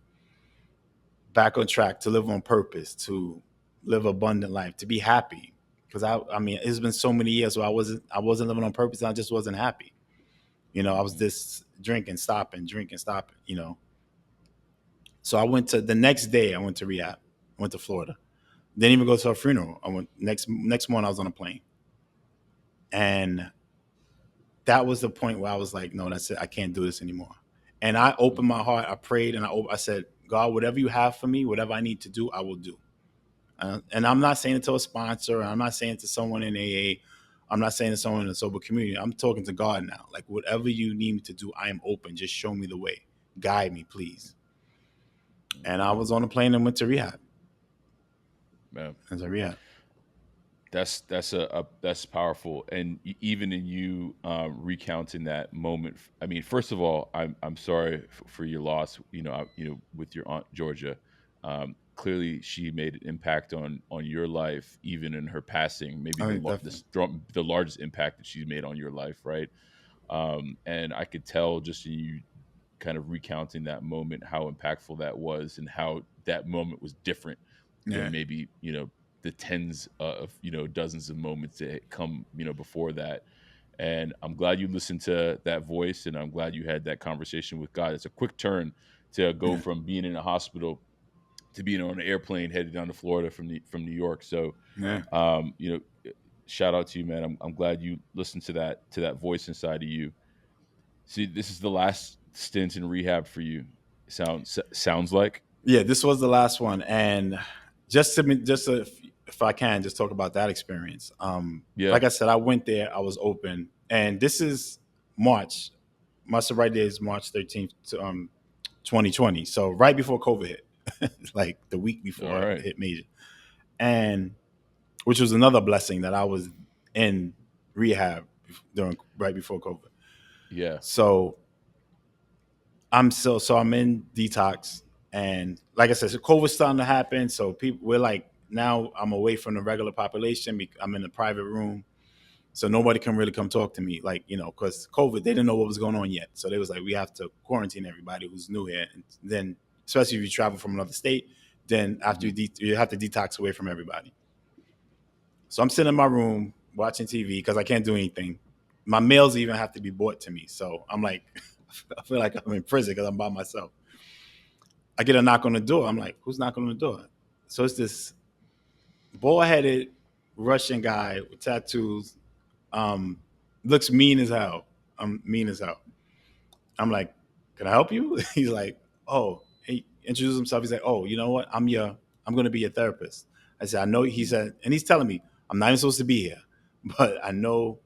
back on track, to live on purpose, to live abundant life, to be happy. Because I mean, it's been so many years where I wasn't living on purpose, and I just wasn't happy. I was just drinking, stopping. So I went to the next day. I went to rehab. I went to Florida. Didn't even go to a funeral. I went next morning. I was on a plane, and that was the point where I was like, no, that's it. I can't do this anymore. And I opened my heart. I prayed, and I said, God, whatever you have for me, whatever I need to do, I will do. And I'm not saying it to a sponsor. I'm not saying it to someone in AA. I'm not saying to someone in a sober community. I'm talking to God now. Like, whatever you need me to do, I am open. Just show me the way. Guide me, please. And I was on a plane and went to rehab. Man, As a rehab. that's powerful, and even in you recounting that moment, I mean, first of all, I'm sorry for your loss. With your aunt Georgia, clearly she made an impact on your life, even in her passing. Maybe I mean, definitely. the largest impact that she's made on your life, right? And I could tell just in you kind of recounting that moment how impactful that was, and how that moment was different Yeah. than maybe the tens of dozens of moments that come before that. And I'm glad you listened to that voice, and I'm glad you had that conversation with God. It's a quick turn to go Yeah. from being in a hospital to being on an airplane headed down to Florida from New York. So Yeah. um, you know shout out to you, man. I'm glad you listened to that voice inside of you. See, this is the last stint in rehab for you. Sounds like. Yeah, this was the last one, and if I can just talk about that experience. Yeah. Like I said, I went there. I was open, and this is March. My sobriety day is March 13th, 2020. So right before COVID hit, like the week All before it right. hit major, and which was another blessing that I was in rehab during right before COVID. Yeah. So I'm in detox, and like I said, so COVID's starting to happen. So people, we're like, now I'm away from the regular population. I'm in a private room, so nobody can really come talk to me, like, because COVID, they didn't know what was going on yet. So they was like, we have to quarantine everybody who's new here, and then especially if you travel from another state, then after Hmm. you have to detox away from everybody. So I'm sitting in my room watching TV because I can't do anything. My meals even have to be bought to me. So I'm like, I feel like I'm in prison because I'm by myself. I get a knock on the door. I'm like, who's knocking on the door? So it's this bald-headed Russian guy with tattoos. Um, looks mean as hell. I'm mean as hell. I'm like, can I help you? He's like, oh, he introduced himself. He's like, oh, you know what? I'm going to be your therapist. I said, I know. He said, and he's telling me, I'm not even supposed to be here, but I know,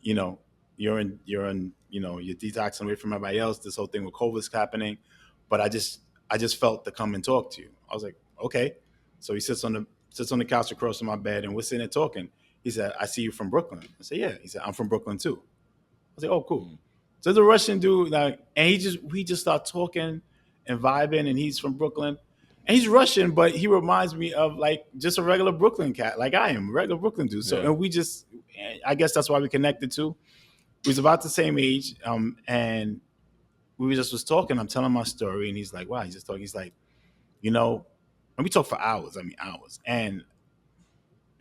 you know, you're detoxing away from everybody else. This whole thing with COVID's happening, but I just felt to come and talk to you. I was like, okay. So he sits on the couch across from my bed, and we're sitting there talking. He said, I see you from Brooklyn. I said, yeah. He said, I'm from Brooklyn too. I was like, oh, cool. So the Russian dude, like, and we just start talking and vibing, and he's from Brooklyn, and he's Russian, but he reminds me of like just a regular Brooklyn cat, like I am, a regular Brooklyn dude. So, Yeah. and I guess that's why we connected too. We was about the same age, and we just was talking. I'm telling my story, and he's like, wow, he's just talking. He's like, you know, and we talked for hours. I mean, hours. And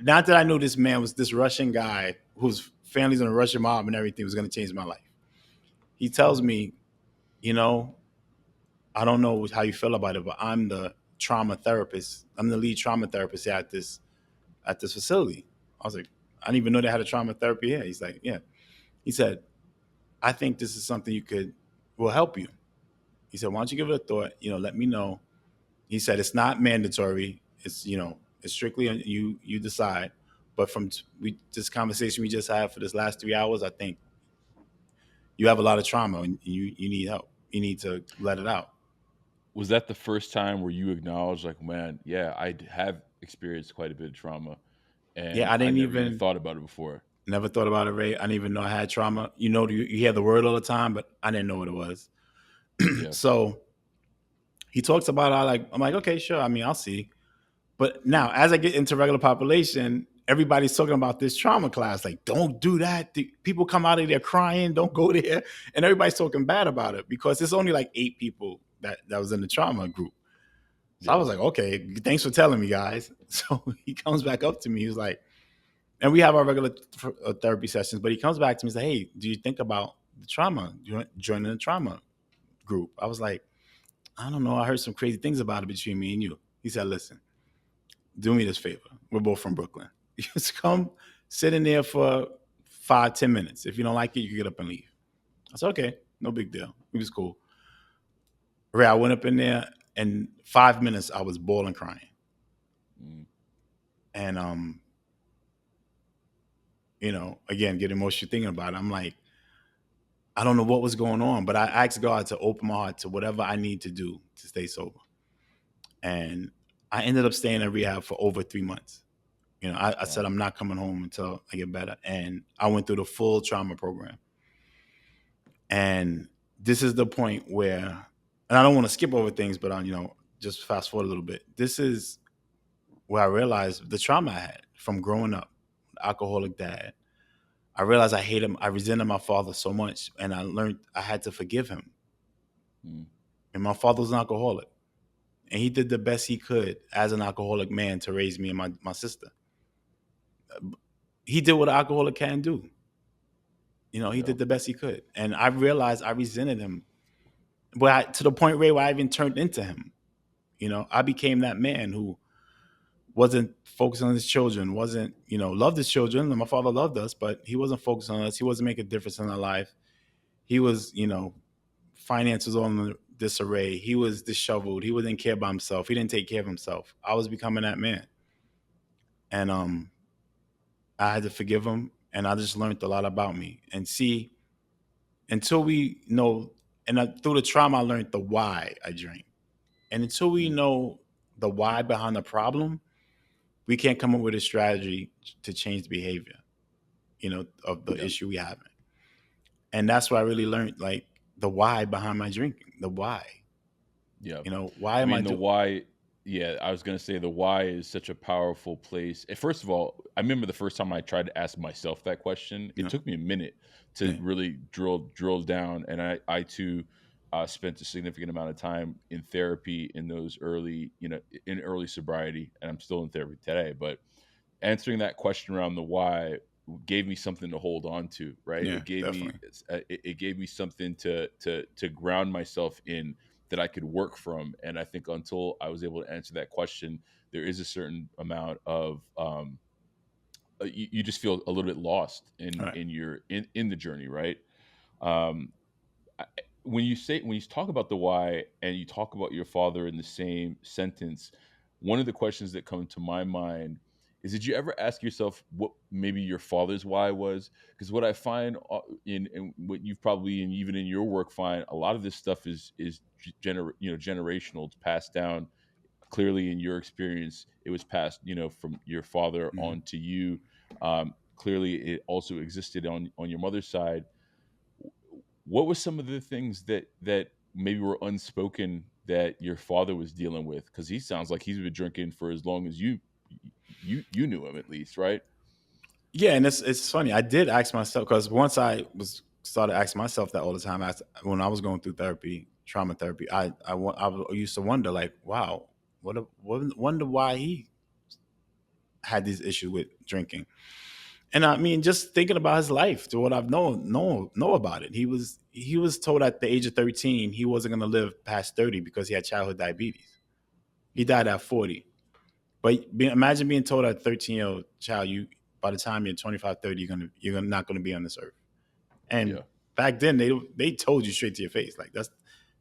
not that I knew this man was this Russian guy whose family's in a Russian mob and everything was going to change my life. He tells me, you know, I don't know how you feel about it, but I'm the trauma therapist. I'm the lead trauma therapist at this facility. I was like, I didn't even know they had a trauma therapy here. He's like, yeah. He said, I think this is something will help you. He said, why don't you give it a thought? Let me know. He said, it's not mandatory. It's strictly on you. You decide. But from this conversation we just had for this last 3 hours, I think you have a lot of trauma and you need help. You need to let it out. Was that the first time where you acknowledged, like, man, yeah, have experienced quite a bit of trauma, Yeah, and I I didn't never even even thought about it before? never thought about it, Ray. I didn't even know I had trauma. You hear the word all the time, but I didn't know what it was. Yeah. So he talks about I'm like, okay, sure. I mean, I'll see. But now, as I get into regular population, everybody's talking about this trauma class. Like, don't do that. People come out of there crying. Don't go there. And everybody's talking bad about it because it's only like 8 people that was in the trauma group. So I Yeah. was like, okay, thanks for telling me, guys. So he comes back up to me. He was like, and we have our regular therapy sessions, but he comes back to me and says, hey, do you think about the trauma, joining the trauma group? I was like, I don't know. I heard some crazy things about it between me and you. He said, listen, do me this favor. We're both from Brooklyn. Just come sit in there for 5, 10 minutes. If you don't like it, you can get up and leave. I said, okay, no big deal. It was cool. Ray, I went up in there, and 5 minutes I was bawling crying. Mm. And again, get emotional thinking about it. I'm like, I don't know what was going on, but I asked God to open my heart to whatever I need to do to stay sober. And I ended up staying in rehab for over 3 months. I said, Wow. I'm not coming home until I get better. And I went through the full trauma program. And this is the point where, and I don't want to skip over things, but just fast forward a little bit. This is where I realized the trauma I had from growing up, alcoholic dad. I realized I hate him. I resented my father so much, and I learned I had to forgive him. Mm. And my father was an alcoholic, and he did the best he could as an alcoholic man to raise me and my sister. He did what an alcoholic can do. He Yeah. did the best he could, and I realized I resented him, but to the point, Ray, where I even turned into him. I became that man who wasn't focused on his children, wasn't, loved his children. And my father loved us, but he wasn't focused on us. He wasn't making a difference in our life. He was, finances all in disarray. He was disheveled. He didn't care about himself. He didn't take care of himself. I was becoming that man. And I had to forgive him. And I just learned a lot about me. And see, until we know, and through the trauma, I learned the why I drink. And until we Mm. know the why behind the problem, we can't come up with a strategy to change the behavior, of the Yeah. issue we have. And that's why I really learned, like, the why behind my drinking, the why. Yeah. Why I am I mean, the doing? why, yeah, I was going to say the why is such a powerful place. First of all, I remember the first time I tried to ask myself that question, it Yeah, took me a minute to yeah, really drill down. And I too, spent a significant amount of time in therapy in those early, in early sobriety, and I'm still in therapy today. But answering that question around the why gave me something to hold on to, right? yeah, It gave me definitely. it gave me something to ground myself in that I could work from. And I think until I was able to answer that question, there is a certain amount of you just feel a little bit lost All in right. in the journey, right? Um, I- when you talk about the why and you talk about your father in the same sentence, one of the questions that come to my mind is, did you ever ask yourself what maybe your father's why was? Because what I find in what you've probably, and even in your work, find a lot of this stuff is generational. It's passed down. Clearly, in your experience, it was passed, from your father Mhm. on to you. Clearly, it also existed on your mother's side. What were some of the things that maybe were unspoken that your father was dealing with? Because he sounds like he's been drinking for as long as you knew him, at least, right? Yeah, and it's funny. I did ask myself, because once I was started asking myself that all the time. When I was going through therapy, trauma therapy, I used to wonder, like, wow, wonder why he had these issues with drinking. And I mean, just thinking about his life, to what I've know about it, he was told at the age of 13 he wasn't going to live past 30 because he had childhood diabetes. He Mm. died at 40. But imagine being told at 13-year-old child, you by the time you're 25, 30, you're not going to be on this earth. And Yeah, back then they told you straight to your face, like, that's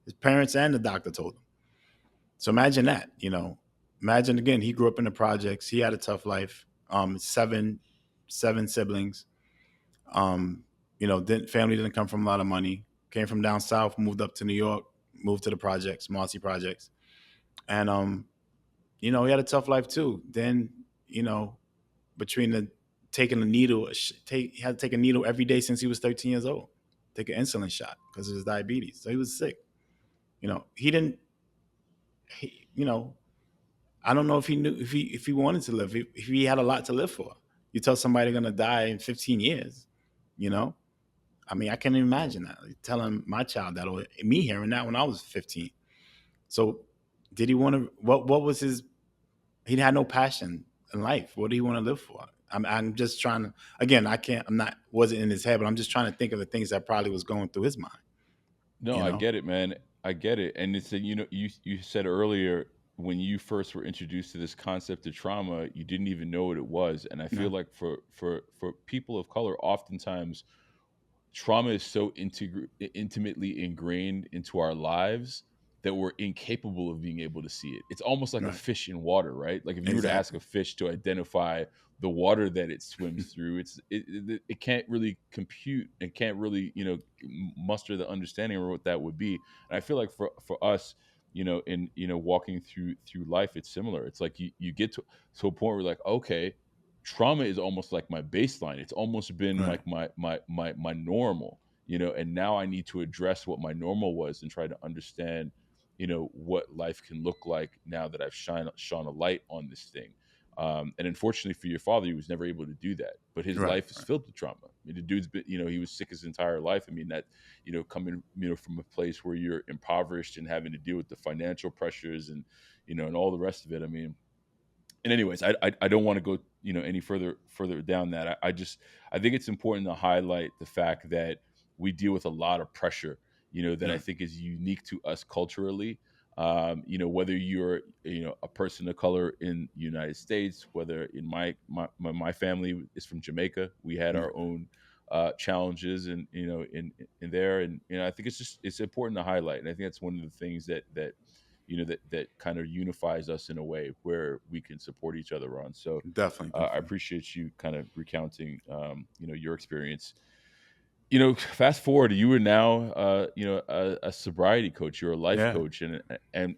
his parents and the doctor told him. So imagine that, imagine again, he grew up in the projects. He had a tough life. Seven siblings. Um, family didn't come from a lot of money. Came from down south, moved up to New York, moved to the projects, Marcy projects, and he had a tough life too. Then, you know, between the taking a needle, he had to take a needle every day since he was 13 years old, take an insulin shot because of his diabetes. So he was sick. He didn't. He, I don't know if he knew if he wanted to live. If he had a lot to live for. You tell somebody they're gonna die in 15 years. You know, I mean, I can't even yeah. imagine that. Like, telling my child that, or me hearing that when I was 15. So, did he want to? What was his? He had no passion in life. What do he want to live for? I'm just trying to. Again, I can't. I'm not. Wasn't in his head, but I'm just trying to think of the things that probably was going through his mind. No, You I know? get it, man. I get it. And it's you said earlier, when you first were introduced to this concept of trauma, you didn't even know what it was. And I feel No. like for people of color, oftentimes trauma is so intimately ingrained into our lives that we're incapable of being able to see it. It's almost like a Right. fish in water, right? Like if you were to ask Exactly. a fish to identify the water that it swims through, it can't really compute and can't really, muster the understanding of what that would be. And I feel like for us, in walking through life, it's similar. It's like you get to a point where like, okay, trauma is almost like my baseline. It's almost been Right. like my normal, and now I need to address what my normal was and try to understand, what life can look like now that I've shone a light on this thing. And unfortunately for your father, he was never able to do that. But his Right. life is filled with trauma. I mean, the dude's been, he was sick his entire life. I mean, that, coming, from a place where you're impoverished and having to deal with the financial pressures and, and all the rest of it. I mean, and anyways, I don't want to go, any further down that. I think it's important to highlight the fact that we deal with a lot of pressure, that I Right. think is unique to us culturally. Whether you're, a person of color in the United States, whether in my family is from Jamaica, we had Right. our own challenges and, in there. And, I think it's important to highlight. And I think that's one of the things that that kind of unifies us in a way where we can support each other on. So Definitely. I Definitely. appreciate you kind of recounting, your experience. Fast forward, you are now, a sobriety coach. You're a life Yeah. coach, and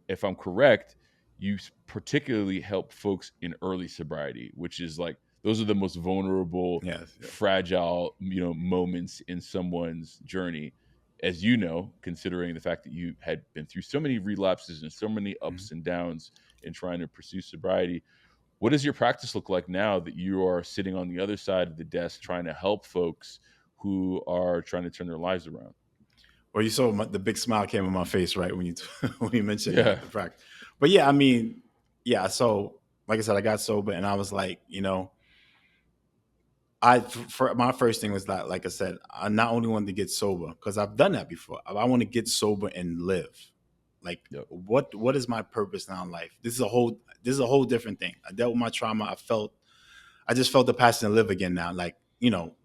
if I'm correct, you particularly help folks in early sobriety, which is like those are the most vulnerable, Yes. Yes. fragile, moments in someone's journey. As you know, considering the fact that you had been through so many relapses and so many Mhm. ups and downs in trying to pursue sobriety, what does your practice look like now that you are sitting on the other side of the desk trying to help folks who are trying to turn their lives around? Well, you saw the big smile came on my face right when you when you mentioned Yeah. that the fact. But yeah, I mean, yeah. So like I said, I got sober, and I was like, for my first thing was that, like I said, I not only wanted to get sober because I've done that before. I want to get sober and live. Like, Yep. what is my purpose now in life? This is a whole different thing. I dealt with my trauma. I just felt the passion to live again now. Like,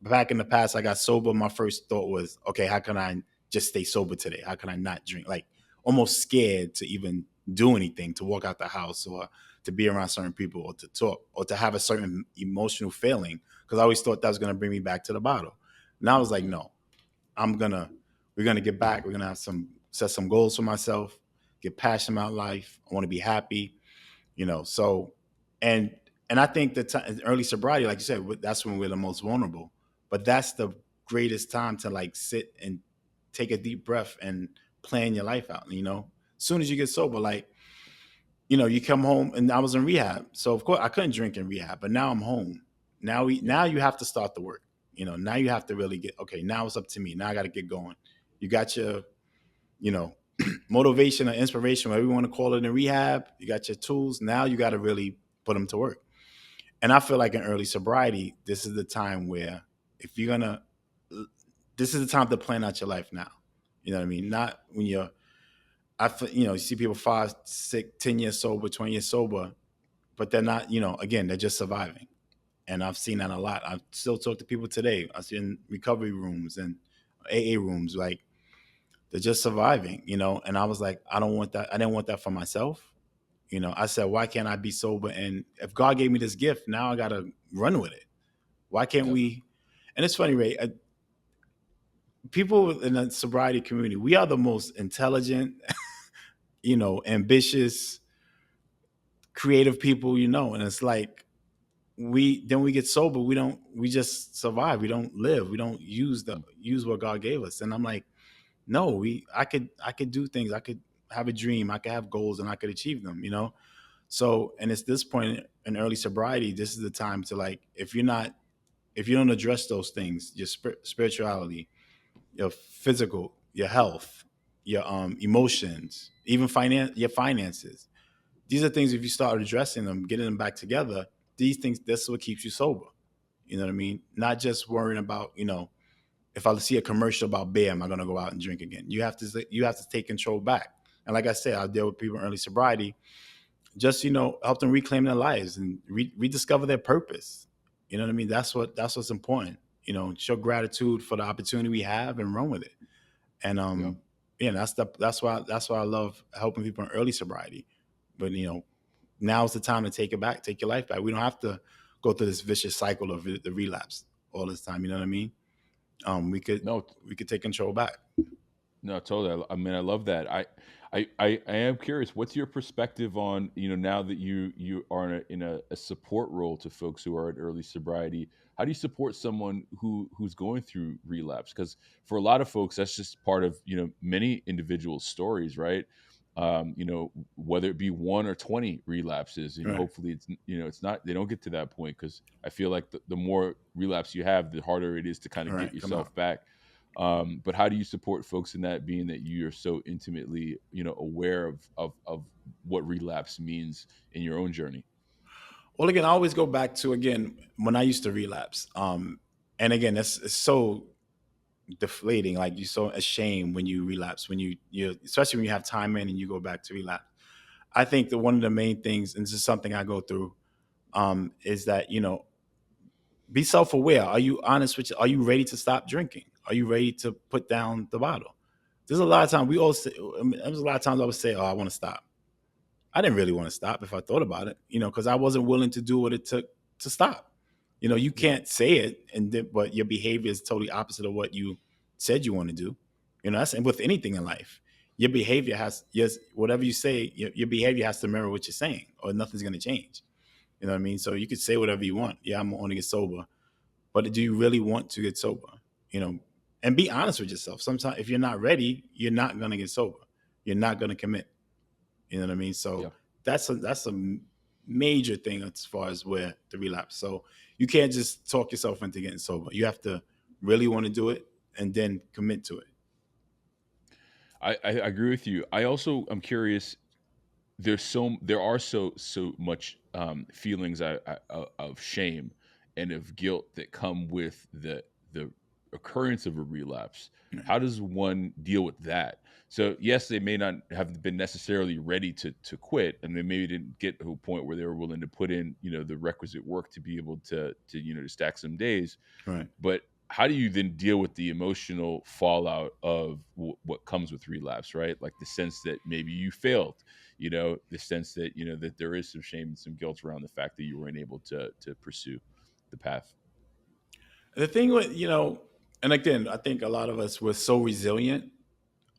back in the past, I got sober. My first thought was, okay, how can I just stay sober today? How can I not drink? Like, almost scared to even do anything, to walk out the house or to be around certain people or to talk or to have a certain emotional feeling because I always thought that was going to bring me back to the bottle. Now I was like, Yeah. no, we're gonna get back. We're gonna set some goals for myself, get passionate about life. I want to be happy, so and I think that early sobriety, like you said, that's when we're the most vulnerable. But that's the greatest time to like sit and take a deep breath and plan your life out. As soon as you get sober, like you come home, and I was in rehab, so of course I couldn't drink in rehab. But now I'm home. Yep. Now you have to start the work. Now you have to really get okay. Now it's up to me. Now I got to get going. You got your you know, motivation or inspiration, whatever you want to call it, in rehab. You got your tools. Now you got to really put them to work. And I feel like in early sobriety, this is the time where if you're gonna, this is the time to plan out your life now. You know what I mean? Not when you're, you see people 5, 6, 10 years sober, 20 years sober, but they're not. Again, they're just surviving. And I've seen that a lot. I still talk to people today. I see in recovery rooms and AA rooms, like they're just surviving, and I was like, I don't want that. I didn't want that for myself. I said, why can't I be sober? And if God gave me this gift, now I got to run with it. Why can't Yep. we? And it's funny, Ray, people in the sobriety community, we are the most intelligent, ambitious, creative people, and it's like, we get sober, we just survive. We don't live. We don't use what God gave us. And I'm like, no, I could do things. I could have a dream. I could have goals, and I could achieve them. So, and it's this point in early sobriety, this is the time to, like, if you don't address those things, your spirituality, your physical, your health, your emotions, even your finances. These are things, if you start addressing them, getting them back together, these things, that's what keeps you sober. You know what I mean? Not just worrying about, if I see a commercial about beer, am I going to go out and drink again? You have to take control back. And like I said, I deal with people in early sobriety, just help them reclaim their lives and rediscover their purpose. You know what I mean? That's what's important. Show gratitude for the opportunity we have and run with it. And Yep. Yeah, that's why I love helping people in early sobriety. But now's the time to take it back, take your life back. We don't have to go through this vicious cycle of the relapse all this time. You know what I mean? We could No, we could take control back. no, totally. I mean, I love that. I am curious. What's your perspective on now that you are in a support role to folks who are in early sobriety? How do you support someone who's going through relapse? Because for a lot of folks, that's just part of many individual stories, right? Whether it be 1 or 20 relapses, Right. hopefully it's not they don't get to that point because I feel like the more relapse you have, the harder it is to kind All of get right. Come out. yourself back. But how do you support folks in that, being that you are so intimately aware of what relapse means in your own journey? Well, again, I always go back to again when I used to relapse. And again, it's so deflating. Like you're so ashamed when you relapse, when you especially when you have time in and you go back to relapse. I think that one of the main things, and this is something I go through, is that be self-aware. Are you honest with you? Are you ready to stop drinking? Are you ready to put down the bottle? There's a lot of times we all say, I mean, there's a lot of times I would say, "Oh, I want to stop." I didn't really want to stop if I thought about it, because I wasn't willing to do what it took to stop. You Yeah, can't say it, but your behavior is totally opposite of what you said you want to do. That's with anything in life. Your behavior has, yes, whatever you say, your behavior has to mirror what you're saying, or nothing's going to change. You know what I mean? So you could say whatever you want. Yeah, I'm going to get sober, but do you really want to get sober? You know, and be honest with yourself. Sometimes if you're not ready, you're not going to get sober. You're not going to commit. You know what I mean? So yeah. that's a major thing as far as where the relapse. So you can't just talk yourself into getting sober. You have to really want to do it and then commit to it. I agree with you. I also I'm curious. There are so much feelings of shame and of guilt that come with the occurrence of a relapse. How does one deal with that? So yes, they may not have been necessarily ready to quit, and they maybe didn't get to a point where they were willing to put in the requisite work to be able to stack some days. Right. But how do you then deal with the emotional fallout of what comes with relapse, right? Like the sense that maybe you failed, the sense that that there is some shame and some guilt around the fact that you weren't able to pursue the path. The thing with, and again, I think a lot of us were so resilient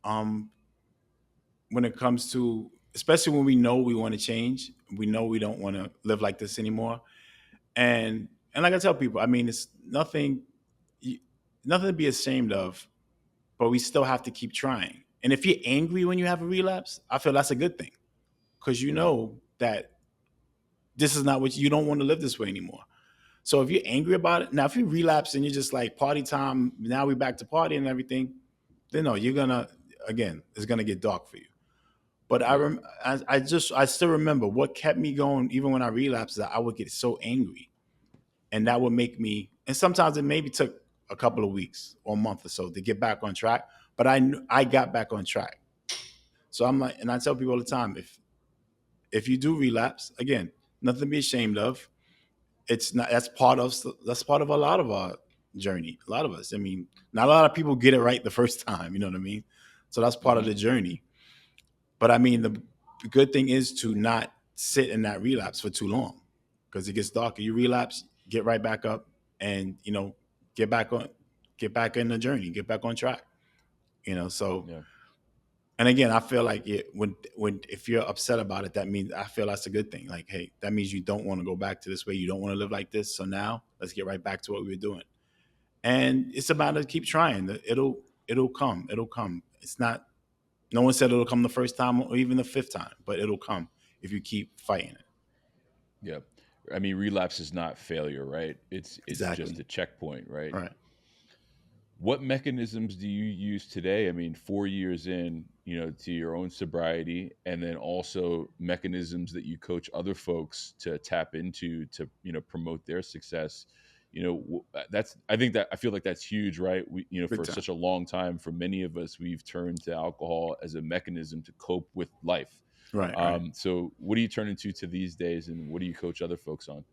um, when it comes to, especially when we know we want to change, we know we don't want to live like this anymore. And like I tell people, I mean, it's nothing to be ashamed of, but we still have to keep trying. And if you're angry when you have a relapse, I feel that's a good thing because you Right. know that this is not what you don't want to live this way anymore. So if you're angry about it, now if you relapse and you're just like party time, now we're back to party and everything, then no, you're gonna again, it's gonna get dark for you. But Yeah. I still remember what kept me going even when I relapsed, that I would get so angry, and that would make me. And sometimes it maybe took a couple of weeks or a month or so to get back on track. But I got back on track. So I'm like, and I tell people all the time, if you do relapse, again, nothing to be ashamed of. It's not that's part of a lot of our journey. A lot of us. I mean, not a lot of people get it right the first time. You know what I mean? So that's part of Hmm. the journey. But I mean, the good thing is to not sit in that relapse for too long, because it gets darker. You relapse, get right back up, and get back on, get back in the journey, get back on track. So, Yeah. and again, I feel like when if you're upset about it, that means, I feel that's a good thing. Like, hey, that means you don't want to go back to this way. You don't want to live like this. So now let's get right back to what we were doing. And it's about to keep trying. It'll come. It'll come. It's not. No one said it'll come the first time or even the fifth time, but it'll come if you keep fighting it. Yeah. I mean, relapse is not failure, right? It's just Exactly. a checkpoint, right? All right. What mechanisms do you use today? I mean, 4 years in, to your own sobriety, and then also mechanisms that you coach other folks to tap into to, promote their success. That's, I think that I feel like that's huge, right? We, Big for time. such a long time, for many of us, we've turned to alcohol as a mechanism to cope with life. Right. Right. So what do you turn into these days, and what do you coach other folks on?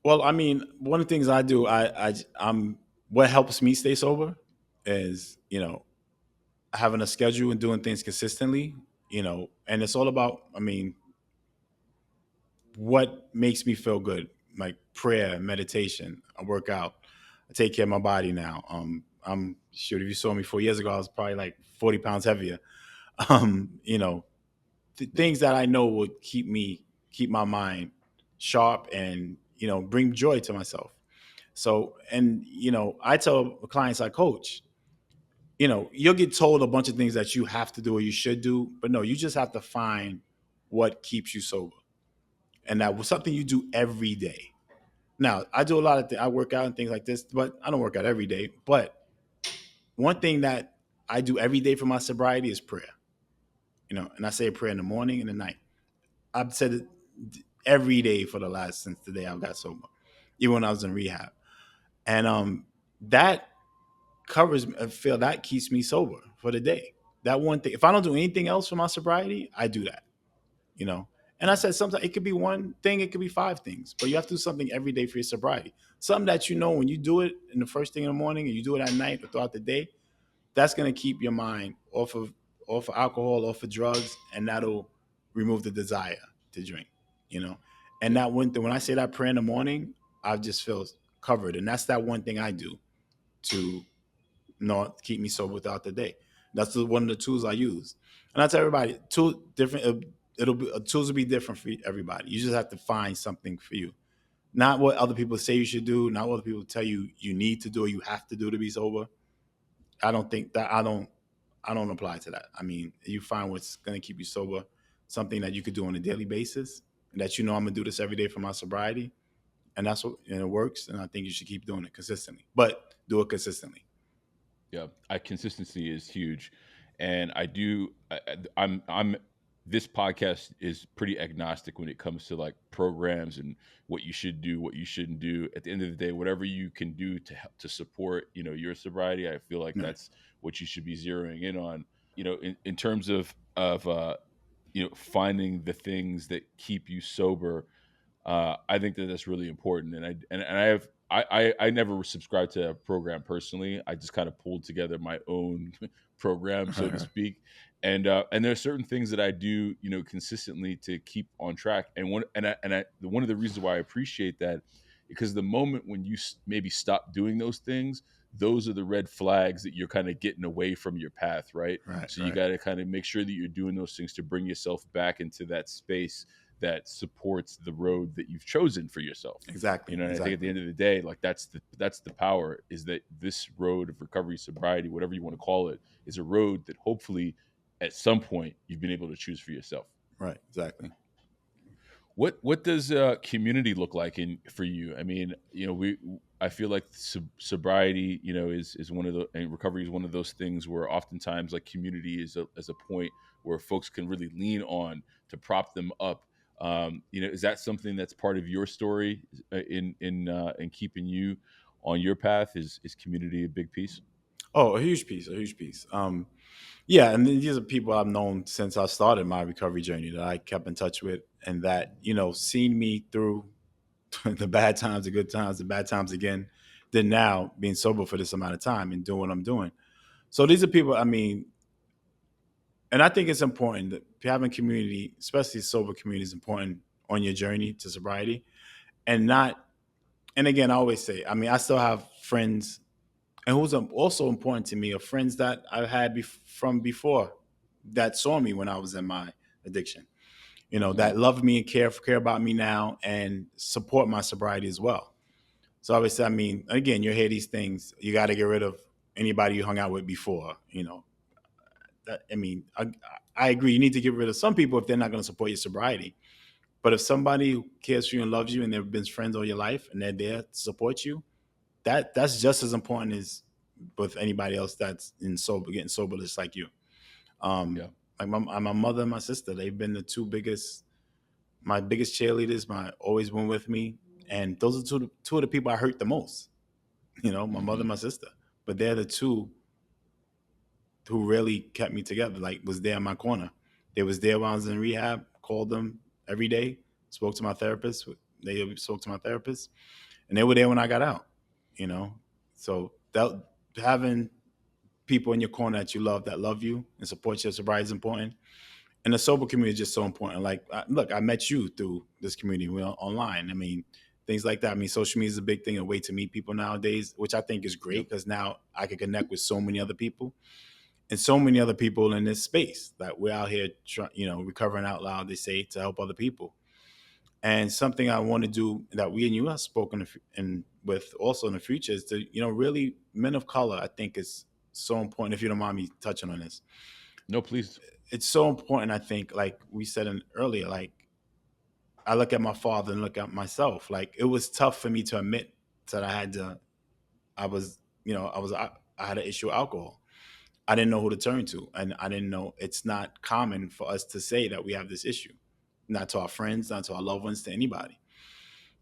Well, I mean, one of the things I do, I'm what helps me stay sober is, having a schedule and doing things consistently, and it's all about, I mean, what makes me feel good, like prayer, meditation, I work out, I take care of my body now. I'm sure if you saw me 4 years ago, I was probably like 40 pounds heavier. You know, things that I know would keep my mind sharp and, bring joy to myself. So, and, I tell clients I coach, you'll get told a bunch of things that you have to do or you should do, but no, you just have to find what keeps you sober. And that was something you do every day. Now, I do a lot of I work out and things like this, but I don't work out every day. But one thing that I do every day for my sobriety is prayer. And I say a prayer in the morning and the night. I've said it every day for the last since the day I got sober, even when I was in rehab. And that covers, I feel that keeps me sober for the day. That one thing. If I don't do anything else for my sobriety, I do that. you know. And I said sometimes it could be one thing, it could be five things, but you have to do something every day for your sobriety. Something that when you do it in the first thing in the morning and you do it at night or throughout the day, that's gonna keep your mind off of alcohol, off of drugs, and that'll remove the desire to drink. You know, and Yeah. that one thing when I say that prayer in the morning, I just feel covered, and that's that one thing I do to not keep me sober throughout the day. That's one of the tools I use. And I tell everybody, tool different. It'll be tools will be different for everybody. You just have to find something for you, not what other people say you should do, not what other people tell you you need to do or you have to do to be sober. I don't think that I don't apply to that. I mean, you find what's going to keep you sober, something that you could do on a daily basis, and that I'm gonna do this every day for my sobriety, and that's what and it works. And I think you should keep doing it consistently, but do it consistently. Yeah, I consistency is huge, and I do. I'm. This podcast is pretty agnostic when it comes to like programs and what you should do, what you shouldn't do. At the end of the day, whatever you can do to help to support, your sobriety, I feel like Right. that's what you should be zeroing in on. In terms of finding the things that keep you sober. I think that that's really important, and I have I never subscribed to a program personally. I just kind of pulled together my own program, so to Right. speak, and there are certain things that I do, consistently to keep on track. One of the reasons why I appreciate that, because the moment when you maybe stop doing those things, those are the red flags that you're kind of getting away from your path, right? Right. So you Right. got to kind of make sure that you're doing those things to bring yourself back into that space that supports the road that you've chosen for yourself. Exactly. And I think at the Exactly. end of the day, like that's the power, is that this road of recovery, sobriety, whatever you want to call it, is a road that hopefully at some point you've been able to choose for yourself. Right. Exactly. What does community look like in for you? I mean, we I feel like sobriety, is one of the and recovery is one of those things where oftentimes like community is a point where folks can really lean on to prop them up. Is that something that's part of your story in keeping you on your path? Is community a big piece? Oh, a huge piece. A huge piece. Yeah, and then these are people I've known since I started my recovery journey that I kept in touch with, and that seen me through the bad times, the good times, the bad times again. Then now being sober for this amount of time and doing what I'm doing. So these are people. I mean, and I think it's important that having community, especially sober community, is important on your journey to sobriety, and not. And again, I always say, I mean, I still have friends, and who's also important to me are friends that I had from before that saw me when I was in my addiction. Hmm. That love me and care about me now and support my sobriety as well. So obviously, I mean, again, you hear these things. You got to get rid of anybody you hung out with before. I mean, I agree. You need to get rid of some people if they're not going to support your sobriety. But if somebody who cares for you and loves you and they've been friends all your life and they're there to support you, that's just as important as with anybody else that's in sober, getting sober just like you. Yeah. Like my mother and my sister, they've been the my biggest cheerleaders. My always been with me, and those are two of the people I hurt the most. My mother Hmm. and my sister, but they're the two who really kept me together. Like was there in my corner. They was there when I was in rehab. Called them every day. Spoke to my therapist. They spoke to my therapist, and they were there when I got out. You know, so that having people in your corner that you love you and support your sobriety is important. And the sober community is just so important. Like, look, I met you through this community. We're online. I mean, things like that. I mean, social media is a big thing, a way to meet people nowadays, which I think is Yep. great because now I can connect with so many other people and so many other people in this space that we're out here, recovering out loud. They say to help other people. And something I want to do that we and you have spoken and with also in the future is to, really men of color. I think is so important. If you don't mind me touching on this, No, please. it's so important. I think, like we said earlier, like I look at my father and look at myself. Like it was tough for me to admit that I was, I had an issue with alcohol. I didn't know who to turn to, and I didn't know it's not common for us to say that we have this issue, not to our friends, not to our loved ones, to anybody,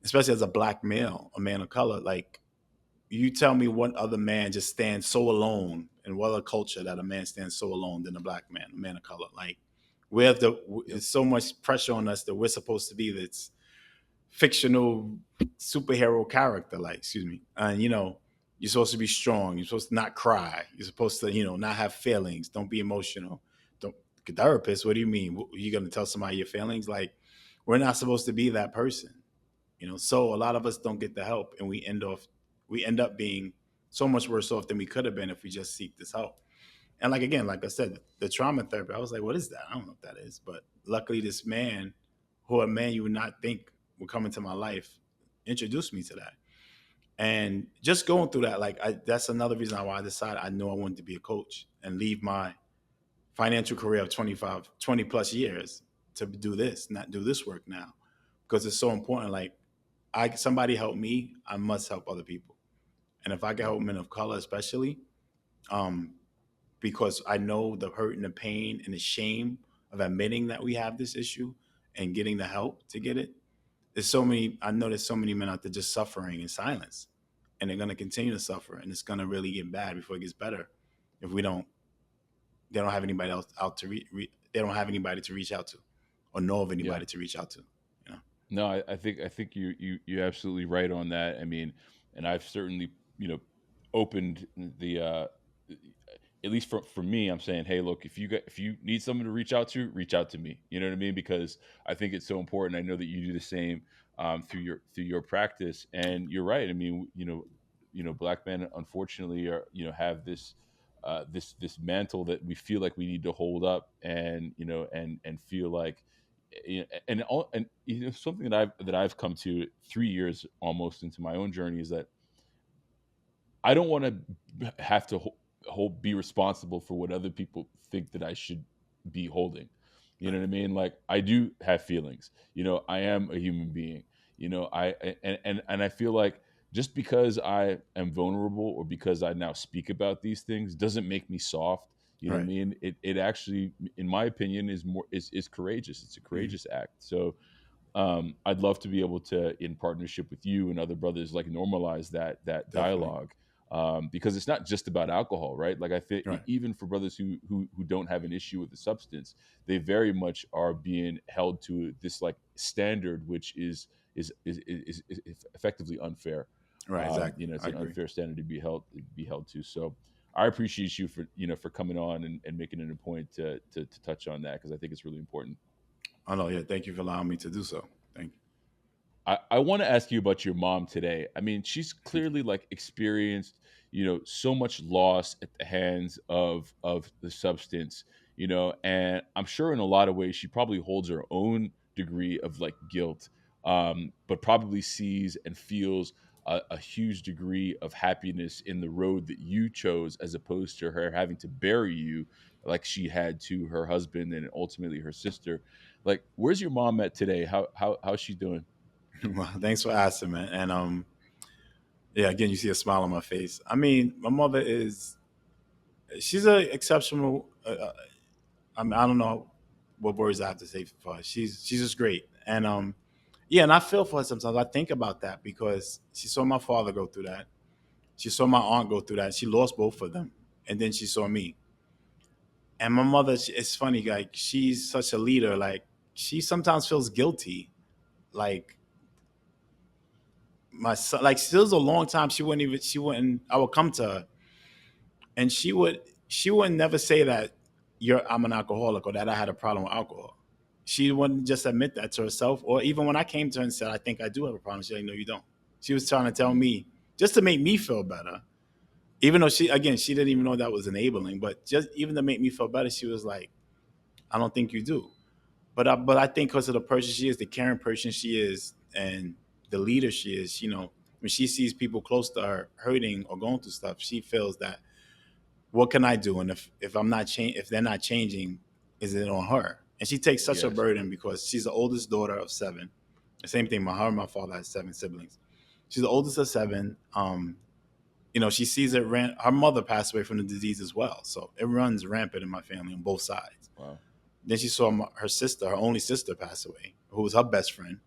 especially as a black male, a man of color. Like you tell me what other man just stands so alone, and what other culture that a man stands so alone than a black man, a man of color. Like we have Yep. it's so much pressure on us that we're supposed to be this fictional superhero character, like, excuse me. And you're supposed to be strong. You're supposed to not cry. You're supposed to, not have feelings. Don't be emotional. Don't therapist. What do you mean? You gonna tell somebody your feelings? Like, we're not supposed to be that person. So a lot of us don't get the help, and we end up being so much worse off than we could have been if we just seek this help. And like again, like I said, the trauma therapy, I was like, what is that? I don't know what that is. But luckily this man, who a man you would not think would come into my life, introduced me to that. And just going through that, like that's another reason why I decided I knew I wanted to be a coach and leave my financial career of 20 plus years to do this, not do this work now. Because it's so important. Like somebody helped me, I must help other people. And if I can help men of color especially, um, because I know the hurt and the pain and the shame of admitting that we have this issue and getting the help to get it. I know there's so many men out there just suffering in silence, and they're going to continue to suffer, and it's going to really get bad before it gets better if they don't have anybody else out to they don't have anybody to reach out to or know of Yeah. anybody to reach out to, you know? No, I think you're absolutely right on that. I mean, and I've certainly opened the at least for me, I'm saying, hey, look, if you need someone to reach out to me. You know what I mean? Because I think it's so important. I know that you do the same through your practice, and you're right. I mean, black men unfortunately are have this. This mantle that we feel like we need to hold up, and and feel like, and something that I've come to 3 years almost into my own journey is that I don't want to have to be responsible for what other people think that I should be holding. You know Right, what I mean? Like I do have feelings. I am a human being. And I feel like just because I am vulnerable or because I now speak about these things doesn't make me soft. You know what I right. mean? It actually, in my opinion, is courageous. It's a Mhm. courageous act. So I'd love to be able to, in partnership with you and other brothers, like normalize that Definitely. dialogue, because it's not just about alcohol, right? Like I think Right, even for brothers who don't have an issue with the substance, they very much are being held to this like standard, which is effectively unfair. right. Exactly. It's I an agree. unfair standard to be held to. So I appreciate you for for coming on and making it a point to touch on that because I think it's really important. Oh no, yeah. Thank you for allowing me to do so. Thank I want to ask you about your mom today. I mean, she's you. clearly like experienced, so much loss at the hands of the substance, and I'm sure in a lot of ways she probably holds her own degree of like guilt, but probably sees and feels a huge degree of happiness in the road that you chose, as opposed to her having to bury you like she had to her husband and ultimately her sister. Like, where's your mom at today? How's she doing? Well, thanks for asking, man. And yeah, again, you see a smile on my face. I mean, my mother is she's a exceptional. I mean, I don't know what words I have to say for her. She's just great, and yeah, and I feel for her sometimes. I think about that because she saw my father go through that. She saw my aunt go through that. She lost both of them, and then she saw me. And my mother, it's funny, like she's such a leader. Like she sometimes feels guilty. Like my son, like still was a long time she wouldn't. I would come to her, and she would. she wouldn't never say that I'm an alcoholic or that I had a problem with alcohol. She wouldn't just admit that to herself. Or even when I came to her and said, I think I do have a problem, she's like, no, you don't. She was trying to tell Mm, me just to make me feel better. Even though she didn't even know that was enabling, but just even to make me feel better, she was like, I don't think you do. But I think because of the person she is, the caring person she is, and the leader she is, when she sees people close to her hurting or going through stuff, she feels that what can I do? And if I'm not if they're not changing, is it on her? And she takes such a yes. burden because she's the oldest daughter of seven. The same thing. Her and my father had seven siblings. She's the oldest of seven. She sees it. Her mother passed away from the disease as well, so it runs rampant in my family on both sides. Wow. Then she saw her sister, her only sister, pass away, who was her best friend,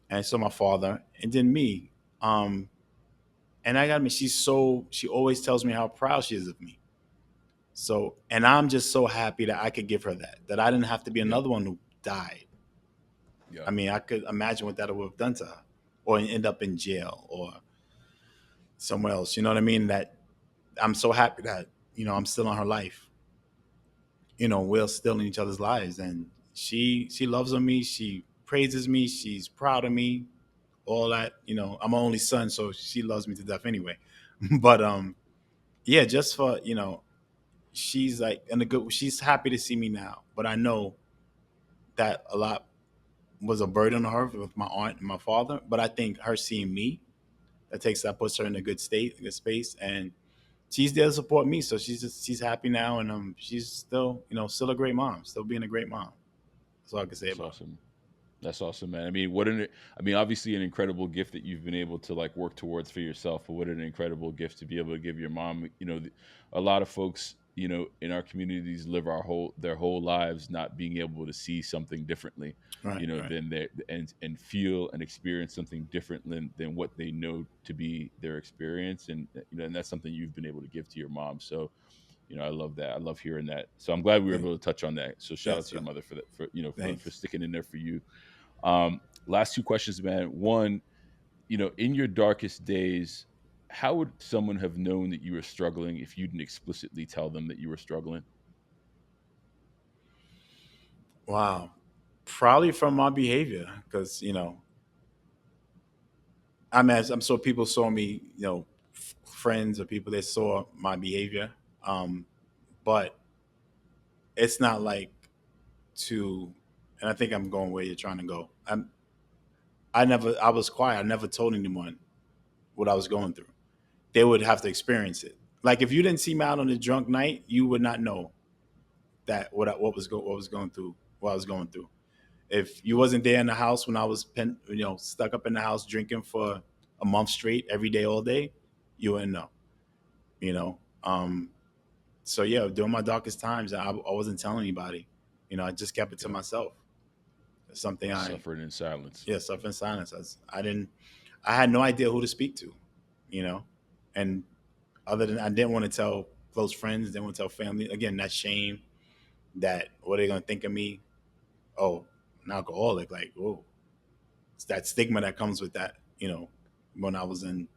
and saw my father, and then me. And I got me. She always tells me how proud she is of me. So, and I'm just so happy that I could give her that I didn't have to be Yeah. another one who died. Yeah. I mean, I could imagine what that would have done to her, or end up in jail or somewhere else. You know what I mean? That I'm so happy that I'm still in her life. We're still in each other's lives, and she loves on me. She praises me. She's proud of me. All that. I'm her only son, so she loves me to death anyway. But yeah, just for she's like in a good. She's happy to see me now, but I know that a lot was a burden on her with my aunt and my father. But I think her seeing me, that puts her in a good state, a good space, and she's there to support me. So she's happy now, and she's still still a great mom, still being a great mom. That's all I can say That's about awesome. That's awesome, man. I mean, what an I mean, obviously an incredible gift that you've been able to like work towards for yourself, but what an incredible gift to be able to give your mom. A lot of folks, in our communities live their whole lives not being able to see something differently, it. Right, right. than they and feel and experience something different than what they know to be their experience, and that's something you've been able to give to your mom. So, I love that. I love hearing that. So I'm glad we were Thank, able to touch on that. So shout out yes, to your sir. mother for that, for Thanks. sticking in there for you. Last two questions, man. One, in your darkest days, how would someone have known that you were struggling if you didn't explicitly tell them that you were struggling? Wow. Probably from my behavior, because I'm sure people saw me, friends or people that saw my behavior. Um, but it's not like to, and I think I'm going where you're trying to go. I was quiet. I never told anyone what I was going through. They would have to experience it. Like if you didn't see me out on a drunk night, you would not know that what was going through, what I was going through. If you wasn't there in the house when I was stuck up in the house drinking for a month straight, every day, all day, you wouldn't know. You know. So yeah, during my darkest times, I wasn't telling anybody. I just kept it to Yeah, myself. It's something I suffering in silence. yeah suffer in silence. I didn't. I had no idea who to speak to. You know, and other than I didn't want to tell close friends, didn't want to tell family. Again, that shame, that what are they gonna think of me? Oh, an alcoholic. Like, oh, it's that stigma that comes with that. When I was in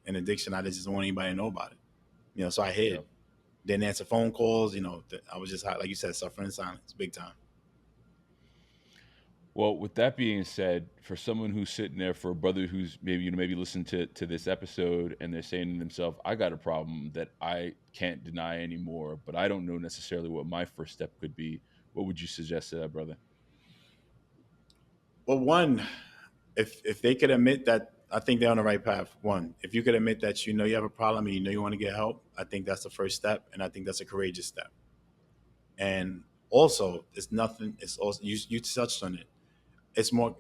addiction, I just didn't want anybody to know about it. So I Yeah. hid, didn't answer phone calls. I was just like you said, suffering in silence, big time. Well, with that being said, for someone who's sitting there, for a brother who's maybe listen to this episode and they're saying to themselves, "I got a problem that I can't deny anymore, but I don't know necessarily what my first step could be." What would you suggest to that brother? Well, one, if they could admit that, I think they're on the right path. One, if you could admit that you have a problem and you want to get help, I think that's the first step, and I think that's a courageous step. And also, it's nothing. It's also you touched on it. It's more.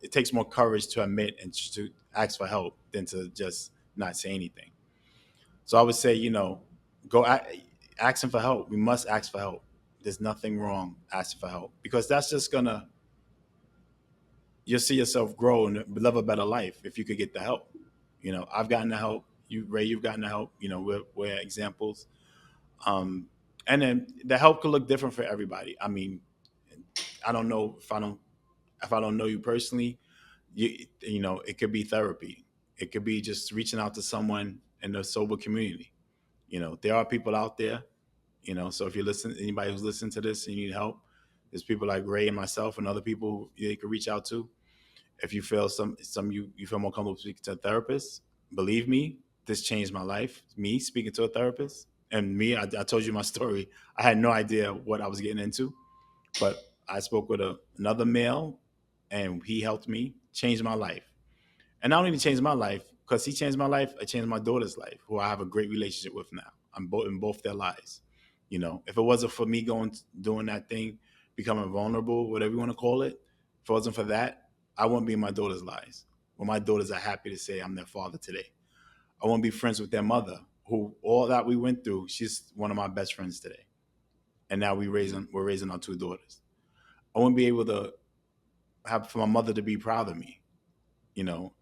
It takes more courage to admit and to ask for help than to just not say anything. So I would say, go asking for help. We must ask for help. There's nothing wrong asking for help, because that's just gonna you'll see yourself grow and live a better life if you could get the help. I've gotten the help. Ray, you've gotten the help. We're examples. Um, and then the help could look different for everybody. I mean, I don't know if I don't know you personally. It could be therapy. It could be just reaching out to someone in the sober community. There are people out there, so if you listen, anybody who's listening to this and you need help, there's people like Ray and myself and other people you can reach out to. If you feel you feel more comfortable speaking to a therapist, believe me, this changed my life. Me speaking to a therapist, and me, I told you my story. I had no idea what I was getting into, but I spoke with another male, and he helped me change my life. And not only changed my life, because he changed my life, it changed my daughter's life, who I have a great relationship with now. I'm both in both their lives. If it wasn't for me doing that thing, becoming vulnerable, whatever you want to call it, if it wasn't for that, I wouldn't be in my daughter's lives. Well, my daughters are happy to say I'm their father today. I won't be friends with their mother, who all that we went through, she's one of my best friends today. And now we're raising our two daughters. I won't be able to have for my mother to be proud of me,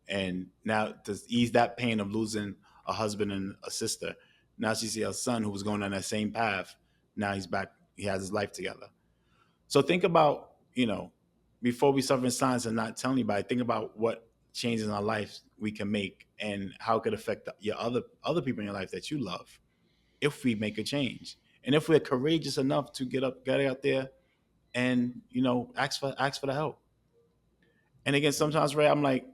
and now to ease that pain of losing a husband and a sister. Now she sees her son who was going on that same path. Now he's back. He has his life together. So think about, before we suffer in silence and not tell anybody, think about what changes in our life we can make and how it could affect your other people in your life that you love if we make a change. And if we're courageous enough to get out there and, ask for the help. And again, sometimes, Ray, I'm like,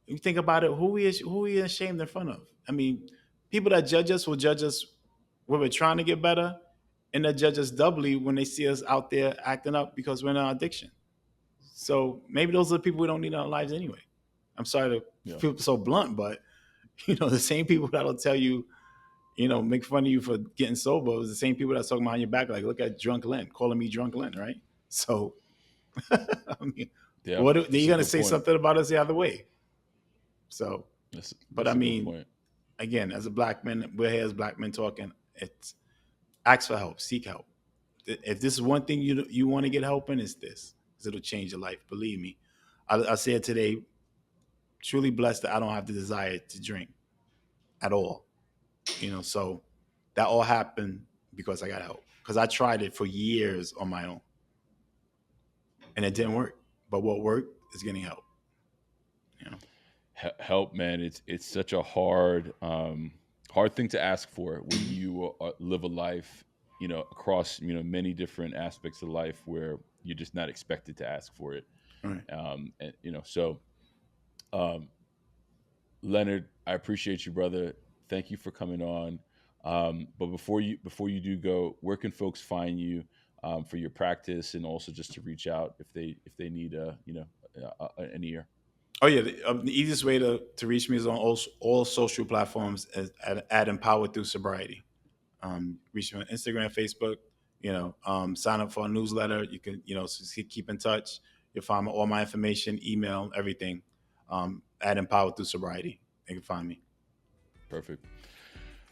you think about it, who we ashamed in front of? I mean, people that judge us will judge us when we're trying to get better, and they judge us doubly when they see us out there acting up because we're in our addiction. So maybe those are the people we don't need in our lives anyway. I'm sorry to feel so blunt, but the same people that'll tell you, make fun of you for getting sober is the same people that's talking behind your back, like, look at drunk Len, calling me drunk Len, right? So, I mean, what are you gonna say point. something about us the other way? So, That's I mean, again, as a black man, we're here as black men talking. It's ask for help, seek help. If this is one thing you want to get help in, it's this, because it'll change your life. Believe me. I said today, truly blessed that I don't have the desire to drink at all. So that all happened because I got help. Because I tried it for years on my own, and it didn't work. But what worked is getting help. Help, man. It's such a hard thing to ask for when you live a life, across many different aspects of life where you're just not expected to ask for it. Right. Leonard, I appreciate you, brother. Thank you for coming on. But before you do go, where can folks find you for your practice, and also just to reach out if they need an ear? Oh yeah, the easiest way to reach me is on all social platforms at Empowered Through Sobriety. Reach me on Instagram, Facebook. Sign up for a newsletter. You can keep in touch. You'll find all my information, email, everything at Empowered Through Sobriety. You can find me. Perfect.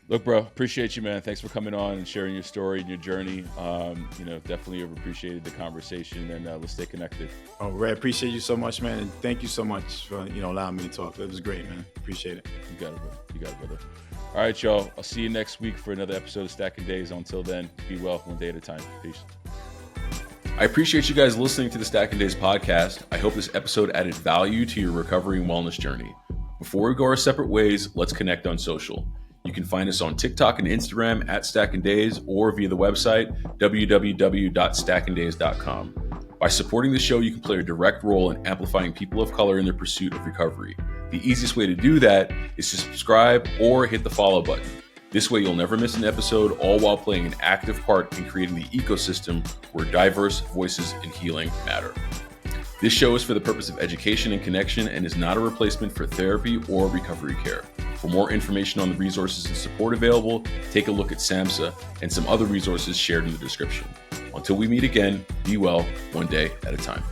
Look, bro, appreciate you, man. Thanks for coming on and sharing your story and your journey. Definitely have appreciated the conversation, and let's stay connected. Oh, Ray, appreciate you so much, man. And thank you so much for, allowing me to talk. It was great, man. Appreciate it. You got it, brother. All right, y'all. I'll see you next week for another episode of Stacking Days. Until then, be well, one day at a time. Peace. I appreciate you guys listening to the Stacking Days podcast. I hope this episode added value to your recovery and wellness journey. Before we go our separate ways, let's connect on social. You can find us on TikTok and Instagram at Stacking Days, or via the website www.stackingdays.com. By supporting the show, you can play a direct role in amplifying people of color in their pursuit of recovery. The easiest way to do that is to subscribe or hit the follow button. This way you'll never miss an episode, all while playing an active part in creating the ecosystem where diverse voices and healing matter. This show is for the purpose of education and connection and is not a replacement for therapy or recovery care. For more information on the resources and support available, take a look at SAMHSA and some other resources shared in the description. Until we meet again, be well, one day at a time.